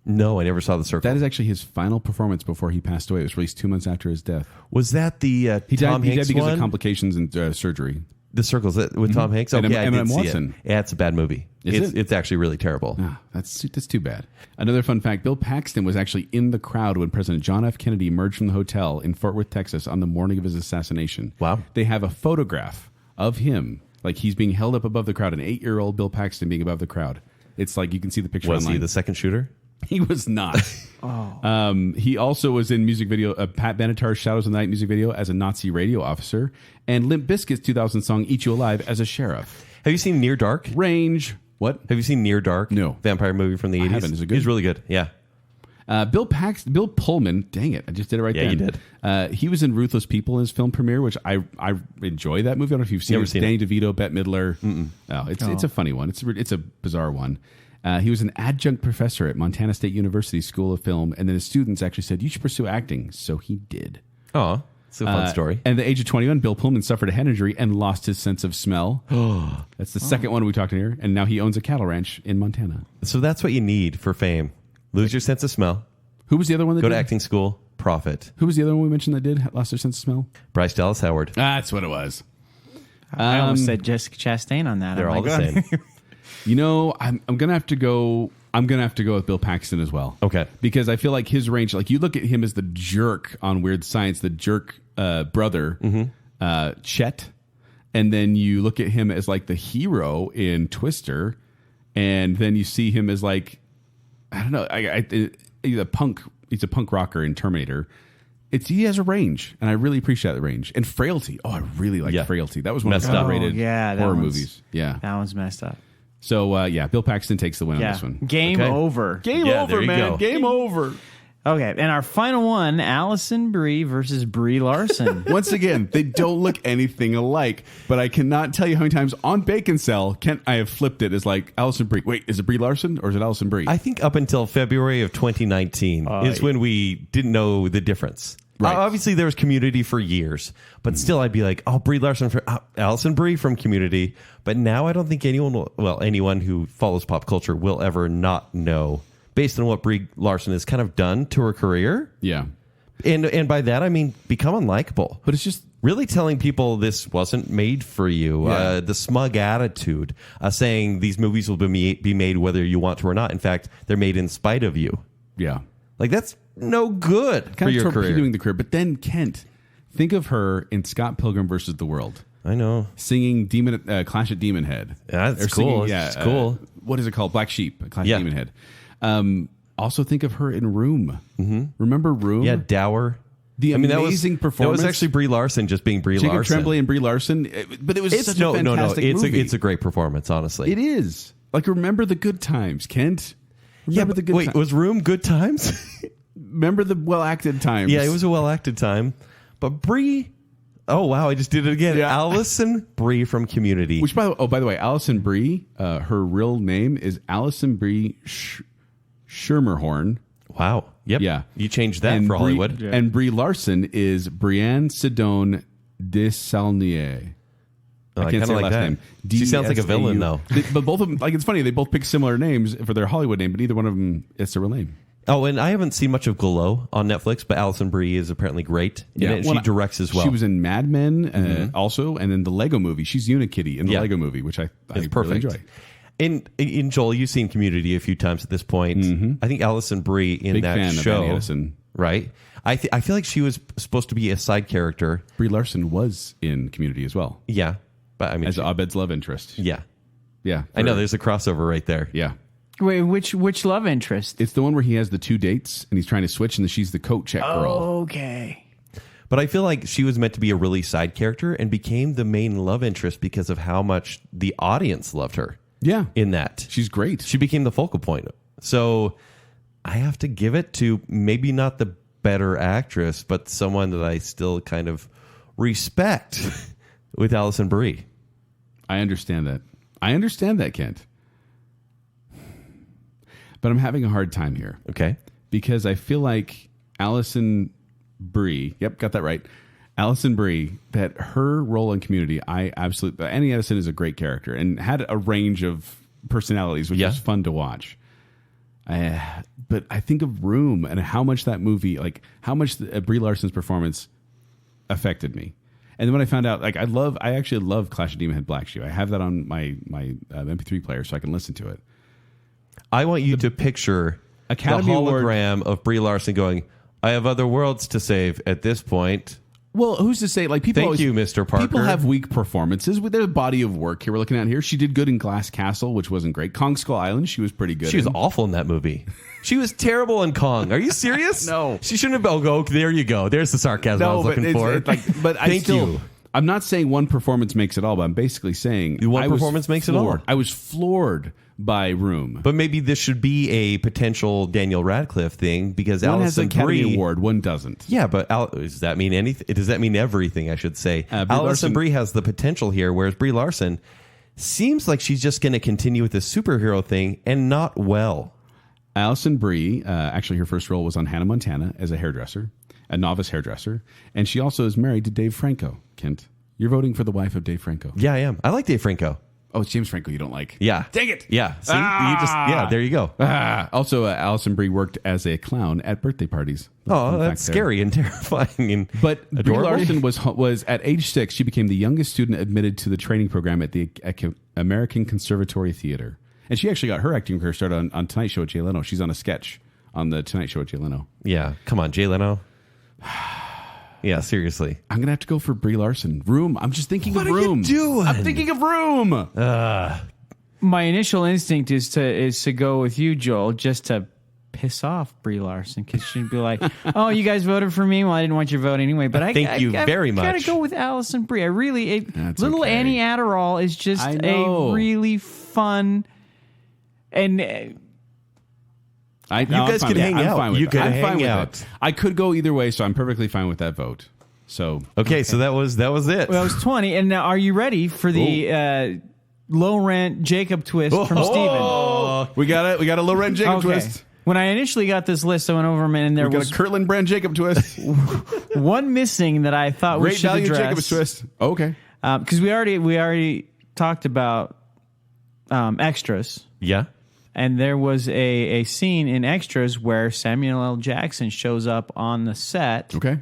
C: No, I never saw The Circle.
B: That is actually his final performance before he passed away. It was released 2 months after his death.
C: Was that the
B: He
C: Tom
B: died
C: Hanks
B: because
C: one?
B: of complications and surgery.
C: The Circle's with Tom Hanks?
B: And
C: Okay, I
B: Emma
C: did see
B: Watson.
C: it. Yeah, it's a bad movie.
B: Is it?
C: It's actually really terrible.
B: That's too bad. Another fun fact, Bill Paxton was actually in the crowd when President John F. Kennedy emerged from the hotel in Fort Worth, Texas on the morning of his assassination.
C: Wow.
B: They have a photograph of him, like he's being held up above the crowd, an 8-year-old Bill Paxton being above the crowd. It's like you can see the picture
C: Was
B: online.
C: he the second shooter?
B: He was not. He also was in music video, Pat Benatar's Shadows of the Night music video as a Nazi radio officer, and Limp Bizkit's 2000 song Eat You Alive as a sheriff.
C: Have you seen Near Dark?
B: Range. What?
C: Have you seen Near Dark?
B: No.
C: Vampire movie from the 80s?
B: haven't. Is it good?
C: He's really good. Yeah.
B: Bill Pullman, dang it, I just did it right
C: Yeah,
B: then.
C: you did.
B: He was in Ruthless People in his film premiere, which I enjoy that movie. I don't know if you've seen
C: Never
B: it.
C: seen
B: Danny
C: it.
B: DeVito, Bette Midler. Oh, it's a funny one. It's a bizarre one. He was an adjunct professor at Montana State University School of Film, and then his students actually said, you should pursue acting. So he did.
C: Oh, it's a fun story.
B: And at the age of 21, Bill Pullman suffered a head injury and lost his sense of smell. That's the second one we talked in here. And now he owns a cattle ranch in Montana.
C: So that's what you need for fame. Lose your sense of smell.
B: Who was the other one that
C: Go
B: did?
C: to acting school. Profit.
B: Who was the other one we mentioned that did lost their sense of smell?
C: Bryce Dallas Howard.
B: That's what it was.
D: I almost said Jessica Chastain on that.
C: They're
D: I'm
C: all
D: like,
C: the same.
B: You know, I'm gonna have to go. I'm gonna have to go with Bill Paxton as well.
C: Okay.
B: Because I feel like his range, like you look at him as the jerk on Weird Science, the jerk brother, Chet, and then you look at him as like the hero in Twister, and then you see him as like, I don't know, he's a punk rocker in Terminator. He has a range, and I really appreciate the range. And Frailty. Oh, I really like Frailty. That was one of
C: Messed
B: the
C: up.
B: underrated
D: that
B: horror
D: one's-
B: movies. Yeah.
D: That one's messed up.
B: So, Bill Paxton takes the win on this one.
D: Game
C: Okay.
D: over.
B: Game
C: Yeah,
B: over,
C: there you
B: man.
C: go.
B: Game over.
D: Okay, and our final one, Allison Brie versus Brie Larson.
B: Once again, they don't look anything alike, but I cannot tell you how many times on Baconsale I have flipped it as like Allison Brie. Wait, is it Brie Larson or is it Allison Brie?
C: I think up until February of 2019 is when we didn't know the difference. Right. Obviously, there was Community for years, but still, I'd be like, "Oh, Brie Larson for Allison Brie from Community." But now, I don't think anyone who follows pop culture will ever not know, based on what Brie Larson has kind of done to her career.
B: Yeah,
C: and by that I mean become unlikable.
B: But it's just
C: really telling people this wasn't made for you.
B: Yeah.
C: The smug attitude, saying these movies will be made whether you want to or not. In fact, they're made in spite of you.
B: Yeah.
C: Like, that's no good for your career.
B: Torpedoing the career. But then, Kent, think of her in Scott Pilgrim versus the World.
C: I know.
B: Singing Clash at Demon Head.
C: Yeah, that's cool. It's cool.
B: What is it called? Black Sheep, Clash at Demon Head. Also think of her in Room. Mm-hmm. Remember Room?
C: Yeah, Dower.
B: Amazing performance.
C: That was actually Brie Larson just being Brie
B: Jacob
C: Larson.
B: Tremblay and Brie Larson. But it was such a fantastic movie.
C: It's a great performance, honestly.
B: It is. Like, remember the good times, Kent. Remember the good times.
C: Wait, was Room good times?
B: Remember the well-acted times.
C: Yeah, it was a well-acted time. But Brie... Oh, wow, I just did it again. Yeah. Allison Brie from Community.
B: Which, by the way, Allison Brie, her real name is Allison Brie Schermerhorn.
C: Wow. Yep.
B: Yeah.
C: You changed that for Hollywood.
B: Yeah. And Brie Larson is Brienne Sidone Desaulniers. I can't say her last name.
C: She sounds like a villain, though.
B: But both of them, like, it's funny, they both pick similar names for their Hollywood name, but neither one of them is their real name.
C: Oh, and I haven't seen much of Glow on Netflix, but Allison Brie is apparently great.
B: Yeah,
C: and she directs as well.
B: She was in Mad Men also, and in the Lego movie. She's Unikitty in the Lego movie, which I
C: perfect.
B: really enjoy.
C: In Joel, you've seen Community a few times at this point. Mm-hmm. I think Allison Brie in
B: Big
C: that
B: fan
C: show,
B: of Annie Edison.
C: Right? I feel like she was supposed to be a side character.
B: Brie Larson was in Community as well.
C: Yeah, but I mean,
B: as Abed's love interest.
C: Yeah,
B: yeah.
C: I know. There's a crossover right there.
B: Yeah.
D: Wait, which love interest?
B: It's the one where he has the two dates and he's trying to switch, and she's the coat check girl.
D: Okay.
C: But I feel like she was meant to be a really side character and became the main love interest because of how much the audience loved her.
B: Yeah.
C: In that.
B: She's great.
C: She became the focal point. So I have to give it to maybe not the better actress, but someone that I still kind of respect with Allison Brie.
B: I understand that, Kent. But I'm having a hard time here.
C: Okay.
B: Because I feel like Allison Brie, yep, got that right. Allison Brie, that her role in Community, Annie Edison is a great character and had a range of personalities, which was fun to watch. But I think of Room and how much that movie, like how much Brie Larson's performance affected me. And then when I found out, like I actually love Clash of Demon Head Black Sheep. I have that on my MP3 player so I can listen to it.
C: I want you to picture
B: Academy
C: the hologram of Brie Larson going, I have other worlds to save at this point.
B: Well, who's to say? Like, people.
C: Thank you, Mr. Parker.
B: People have weak performances with their body of work. Here we're looking at here. She did good in Glass Castle, which wasn't great. Kong Skull Island, she was pretty good.
C: She was awful in that movie. She was terrible in Kong. Are you serious?
B: No,
C: she shouldn't have. Oh, there you go. There's the sarcasm I was looking for.
B: But thank you. I'm not saying one performance makes it all, but I'm basically saying
C: one performance makes it all.
B: I was floored by Room.
C: But maybe this should be a potential Daniel Radcliffe thing because
B: one
C: Allison
B: has an Academy
C: Brie
B: Award, one doesn't.
C: Yeah, but does that mean anything? Does that mean everything? I should say. Allison Brie has the potential here, whereas Brie Larson seems like she's just going to continue with the superhero thing and not well.
B: Allison Brie, actually, her first role was on Hannah Montana as a hairdresser, a novice hairdresser, and she also is married to Dave Franco. Kent, you're voting for the wife of Dave Franco.
C: Yeah, I am. I like Dave Franco.
B: Oh, it's James Franco you don't like.
C: Yeah.
B: Dang it.
C: Yeah. See, there you go.
B: Also, Allison Brie worked as a clown at birthday parties.
C: Oh, that's scary and terrifying.
B: But Brie
C: adorable.
B: Larson was at age 6, she became the youngest student admitted to the training program at the American Conservatory Theater. And she actually got her acting career started on Tonight Show with Jay Leno. She's on a sketch on the Tonight Show with Jay Leno.
C: Yeah. Come on, Jay Leno. Yeah, seriously.
B: I'm going to have to go for Brie Larson. Room. I'm just thinking of Room.
C: What are you doing?
B: I'm thinking of Room.
D: My initial instinct is to go with you, Joel, just to piss off Brie Larson because she'd be like, "Oh, you guys voted for me. Well, I didn't want your vote anyway." But I
C: thank you very much.
D: I gotta go with Allison Brie. I really, little okay. Annie Adderall is just a really fun and.
C: You guys could hang out. You could hang out.
B: I could go either way, so I'm perfectly fine with that vote. So
C: okay, so that was it.
D: Well, that was 20. And now, are you ready for the low rent Jacob twist from Steven?
B: We got a low rent Jacob twist.
D: When I initially got this list, I went over them, and there was
B: a Kirtland brand Jacob twist.
D: one missing that I thought we should address. Great value Jacob
B: twist. Okay,
D: because we already talked about extras.
C: Yeah.
D: And there was a scene in Extras where Samuel L. Jackson shows up on the set.
B: Okay.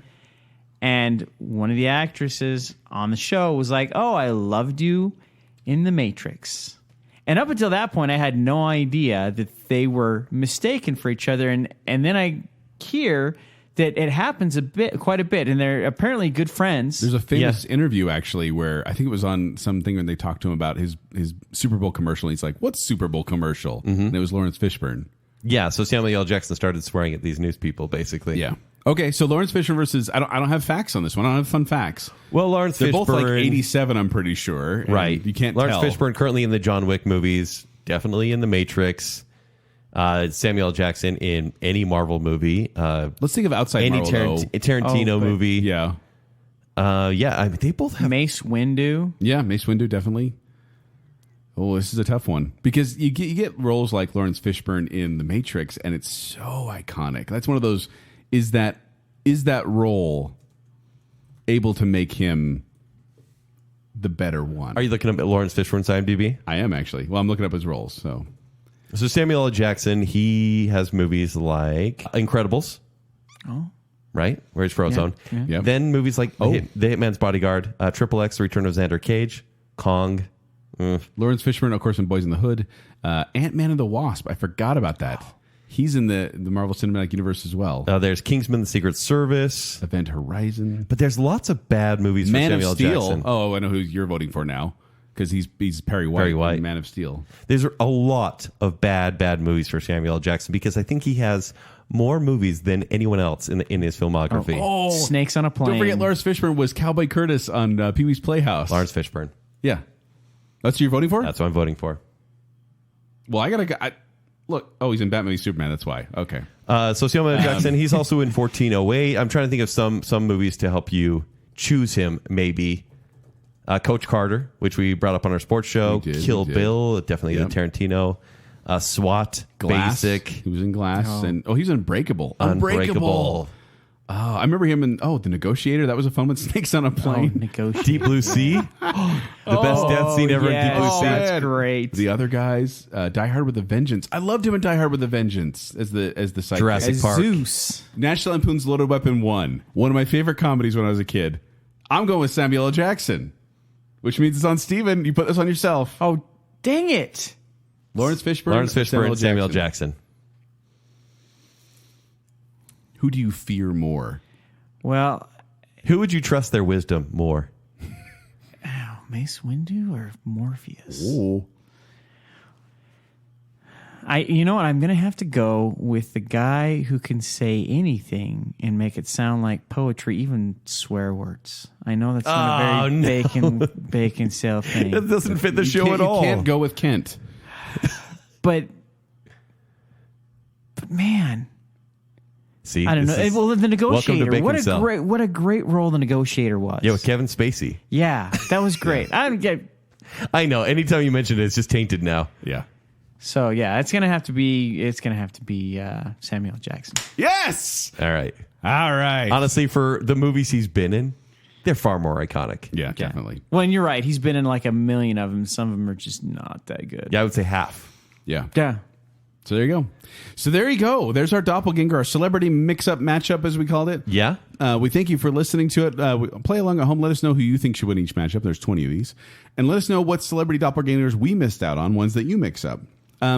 D: And one of the actresses on the show was like, "Oh, I loved you in The Matrix." And up until that point, I had no idea that they were mistaken for each other. And then I hear that it happens quite a bit, and they're apparently good friends.
B: There's a famous interview, actually, where I think it was on something when they talked to him about his Super Bowl commercial. And he's like, "What's Super Bowl commercial?" Mm-hmm. And it was Lawrence Fishburne.
C: Yeah, so Samuel L. Jackson started swearing at these news people, basically.
B: Yeah. Okay, so Lawrence Fishburne versus... I don't have facts on this one. I don't have fun facts.
C: Well,
B: They're both like 87, I'm pretty sure.
C: Right.
B: You can't
C: Lawrence
B: tell.
C: Fishburne currently in the John Wick movies, definitely in The Matrix. Samuel L. Jackson in any Marvel movie.
B: Let's think of outside
C: any
B: Marvel,
C: Tarantino movie.
B: Yeah.
C: I mean, they both have...
D: Mace Windu.
B: Yeah, Mace Windu, definitely. Oh, this is a tough one. Because you get roles like Lawrence Fishburne in The Matrix, and it's so iconic. That's one of those... Is that role able to make him the better one?
C: Are you looking up at Lawrence Fishburne's IMDb?
B: I am, actually. Well, I'm looking up his roles, So
C: Samuel L. Jackson, he has movies like Incredibles. Oh. Right? Where he's Frozone.
D: Yeah.
B: Yep.
C: Then movies like The Hitman's Bodyguard, Triple X, The Return of Xander Cage, Kong.
B: Lawrence Fishburne, of course, in Boys in the Hood. Ant-Man and the Wasp. I forgot about that. He's in the Marvel Cinematic Universe as well.
C: There's Kingsman: The Secret Service,
B: Event Horizon.
C: but there's lots of bad movies for
B: Man
C: Samuel
B: of Steel.
C: Jackson.
B: Oh, I know who you're voting for now because he's Perry White. In Man of Steel.
C: There's a lot of bad movies for Samuel L. Jackson because I think he has more movies than anyone else in his filmography.
B: Oh,
D: Snakes on a Plane.
B: Don't forget, Lawrence Fishburne was Cowboy Curtis on Pee-wee's Playhouse.
C: Lawrence Fishburne.
B: Yeah, that's who you're voting for.
C: That's what I'm voting for.
B: Well, I gotta. Look, he's in Batman v Superman. That's why. Okay.
C: So Samuel L. Jackson, he's also in 1408. I'm trying to think of some movies to help you choose him. Maybe Coach Carter, which we brought up on our sports show. Kill Bill, definitely the Tarantino. SWAT,
B: Glass.
C: Basic.
B: He was in Glass, and he was in Unbreakable. I remember him in The Negotiator. That was a fun one. Snakes on a Plane.
C: Deep Blue Sea. The best death scene ever in Deep Blue Sea.
D: That's great.
B: The other guys, Die Hard with a Vengeance. I loved him in Die Hard with a Vengeance as the sidekick.
C: Jurassic Park.
D: Zeus.
B: National Lampoon's Loaded Weapon 1. One of my favorite comedies when I was a kid. I'm going with Samuel L. Jackson, which means it's on Steven. You put this on yourself.
D: Oh, dang it.
B: Lawrence Fishburne,
C: Samuel Jackson.
B: Who do you fear more?
D: Well,
C: who would you trust their wisdom more?
D: Mace Windu or Morpheus?
B: Oh.
D: You know what? I'm going to have to go with the guy who can say anything and make it sound like poetry, even swear words. I know that's not a very Baconsale thing.
C: That doesn't fit the show at all.
B: You can't go with Kent.
D: But man,
C: see,
D: I don't know. Well, the Negotiator. What a great role the Negotiator was.
C: Yeah, with Kevin Spacey.
D: Yeah, that was great.
C: I know. Anytime you mention it, it's just tainted now.
B: Yeah.
D: So yeah, it's gonna have to be Samuel Jackson.
B: Yes.
C: All right.
B: Honestly,
C: for the movies he's been in, they're far more iconic.
B: Yeah, definitely.
D: Well, and you're right. He's been in like a million of them. Some of them are just not that good.
C: Yeah, I would say half.
B: Yeah.
D: So
B: there you go. There's our doppelganger, our celebrity mix-up matchup, as we called it.
C: Yeah.
B: We thank you for listening to it. Play along at home. Let us know who you think should win each matchup. There's 20 of these. And let us know what celebrity doppelgangers we missed out on, ones that you mix up.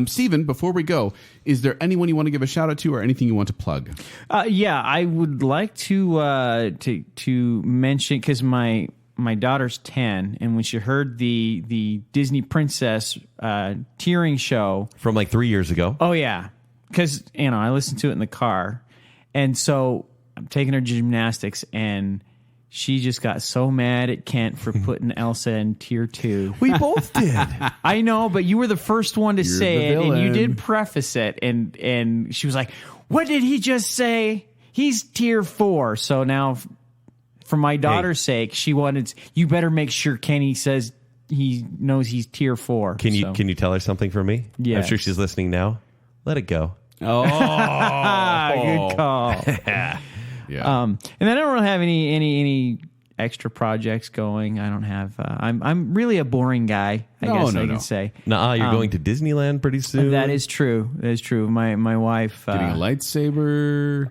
B: Steven, before we go, is there anyone you want to give a shout out to or anything you want to plug?
D: Yeah, I would like to mention, because my daughter's 10, and when she heard the Disney Princess tearing show
C: from like 3 years ago.
D: Oh yeah, because I listened to it in the car, and so I'm taking her to gymnastics, and she just got so mad at Kent for putting Elsa in tier 2.
C: We both did.
D: I know, but you were the first one to say it, and you did preface it, and she was like, "What did he just say? He's tier 4." So now, for my daughter's sake, she wanted, you better make sure Kenny says he knows he's tier 4.
C: Can you tell her something for me?
D: Yeah,
C: I'm sure she's listening now. Let it go.
B: Oh,
D: good call.
B: Yeah.
D: And then I don't really have any extra projects going. I don't have. I'm really a boring guy. I can say.
C: Nah, you're going to Disneyland pretty soon.
D: That is true. That is true. My wife
B: Getting a lightsaber.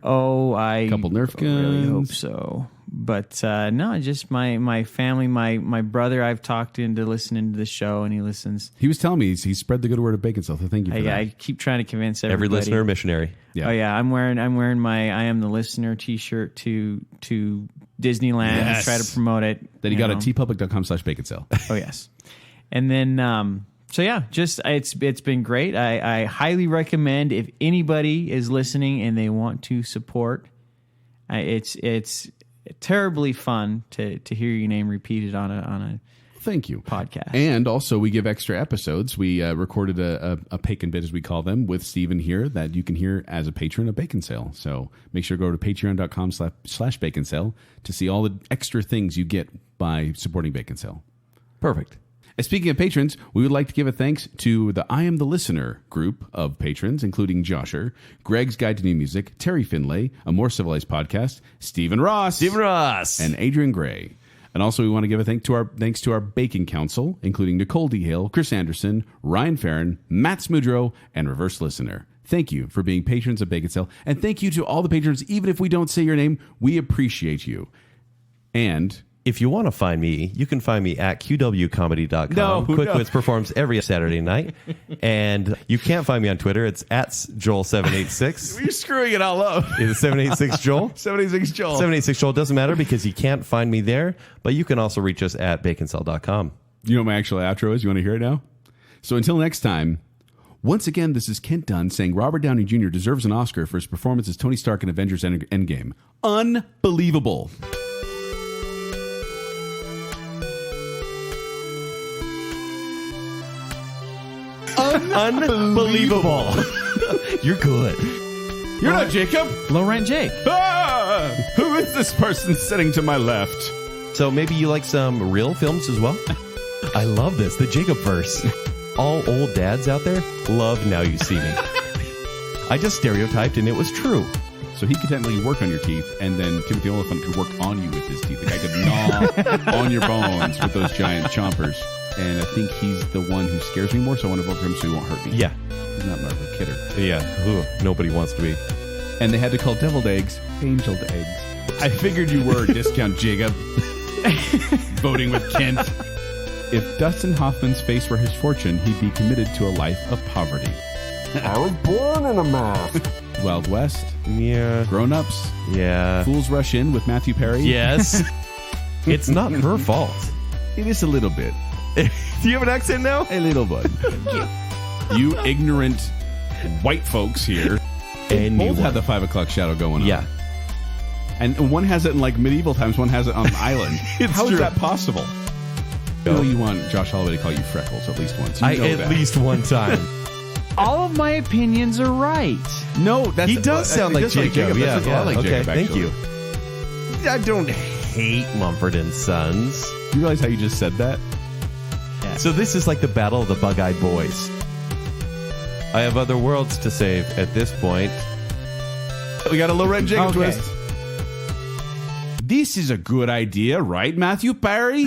D: I
B: couple Nerf guns.
D: really hope so. But no, just my family, my brother. I've talked into listening to the show, and he listens.
B: He was telling me he spread the good word of Baconsale. So thank you for that.
D: I keep trying to convince everybody.
C: Every listener a missionary.
B: Yeah.
D: Oh yeah, I'm wearing my I am the listener T-shirt to Disneyland.
B: Yes.
D: Try to promote it.
B: That he got at tpublic.com/Baconsale.
D: Oh yes, and then so yeah, just it's been great. I highly recommend if anybody is listening and they want to support. It's terribly fun to hear your name repeated on a
B: Thank you.
D: podcast.
B: And also, we give extra episodes. We recorded a Bacon bit, as we call them, with Steven here that you can hear as a patron of Baconsale. So make sure to go to patreon.com/Baconsale to see all the extra things you get by supporting Baconsale.
C: Perfect.
B: And speaking of patrons, we would like to give a thanks to the I Am the Listener group of patrons, including Josher, Greg's Guide to New Music, Terry Finlay, A More Civilized Podcast, Stephen Ross, and Adrian Gray. And also, we want to give a thanks to our Bacon Council, including Nicole D. Hale, Chris Anderson, Ryan Farron, Matt Smudrow, and Reverse Listener. Thank you for being patrons of Baconsale. And thank you to all the patrons. Even if we don't say your name, we appreciate you. And
C: if you want to find me, you can find me at qwcomedy.com.
B: No.
C: Quickwits performs every Saturday night. And you can't find me on Twitter. It's at Joel786.
B: you're screwing it all up.
C: It's 786 Joel.
B: 786 Joel.
C: 786 Joel. Doesn't matter because you can't find me there. But you can also reach us at baconsale.com.
B: You know what my actual outro is? You want to hear it now? So until next time, once again, this is Kent Dunn saying Robert Downey Jr. deserves an Oscar for his performance as Tony Stark in Avengers Endgame. Unbelievable.
C: Unbelievable. You're good.
B: You're not Jacob.
D: Low rent Jake.
B: Ah! Who is this person sitting to my left?
C: So maybe you like some real films as well? I love this. The Jacob verse. All old dads out there love Now You See Me. I just stereotyped and it was true.
B: So he could technically work on your teeth, and then Timothy Oliphant could work on you with his teeth. The guy could gnaw on your bones with those giant chompers. And I think he's the one who scares me more, so I want to vote for him so he won't hurt me.
C: Yeah.
B: He's not much of a kidder.
C: Yeah. Ooh, nobody wants to be.
B: And they had to call deviled eggs angel eggs. I figured you were, Discount Jacob. Voting with Kent. If Dustin Hoffman's face were his fortune, he'd be committed to a life of poverty.
E: I was born in a mask.
B: Wild West.
C: Yeah.
B: Grown Ups.
C: Yeah.
B: Fools Rush In with Matthew Perry.
C: Yes. It's not her fault.
B: It is a little bit.
C: Do you have an accent now?
B: A little bit. You ignorant white folks here.
C: And
B: both have the 5 o'clock shadow going on.
C: Yeah.
B: And one has it in like medieval times, one has it on an island. How is that possible? You know you want Josh Holloway to call you Freckles at least once. You know
C: at least one time.
D: All of my opinions are right.
B: No,
C: he does sound like Jacob.
B: Yeah,
C: That's a lot like
B: okay,
C: Jacob,
B: thank
C: actually. you. I don't hate Mumford and Sons.
B: You realize how you just said that?
D: Yeah.
C: So this is like the battle of the Bug-Eyed Boys. I have other worlds to save at this point.
B: We got a low-rent Jacob
D: Okay.
B: twist. This is a good idea, right, Matthew Perry?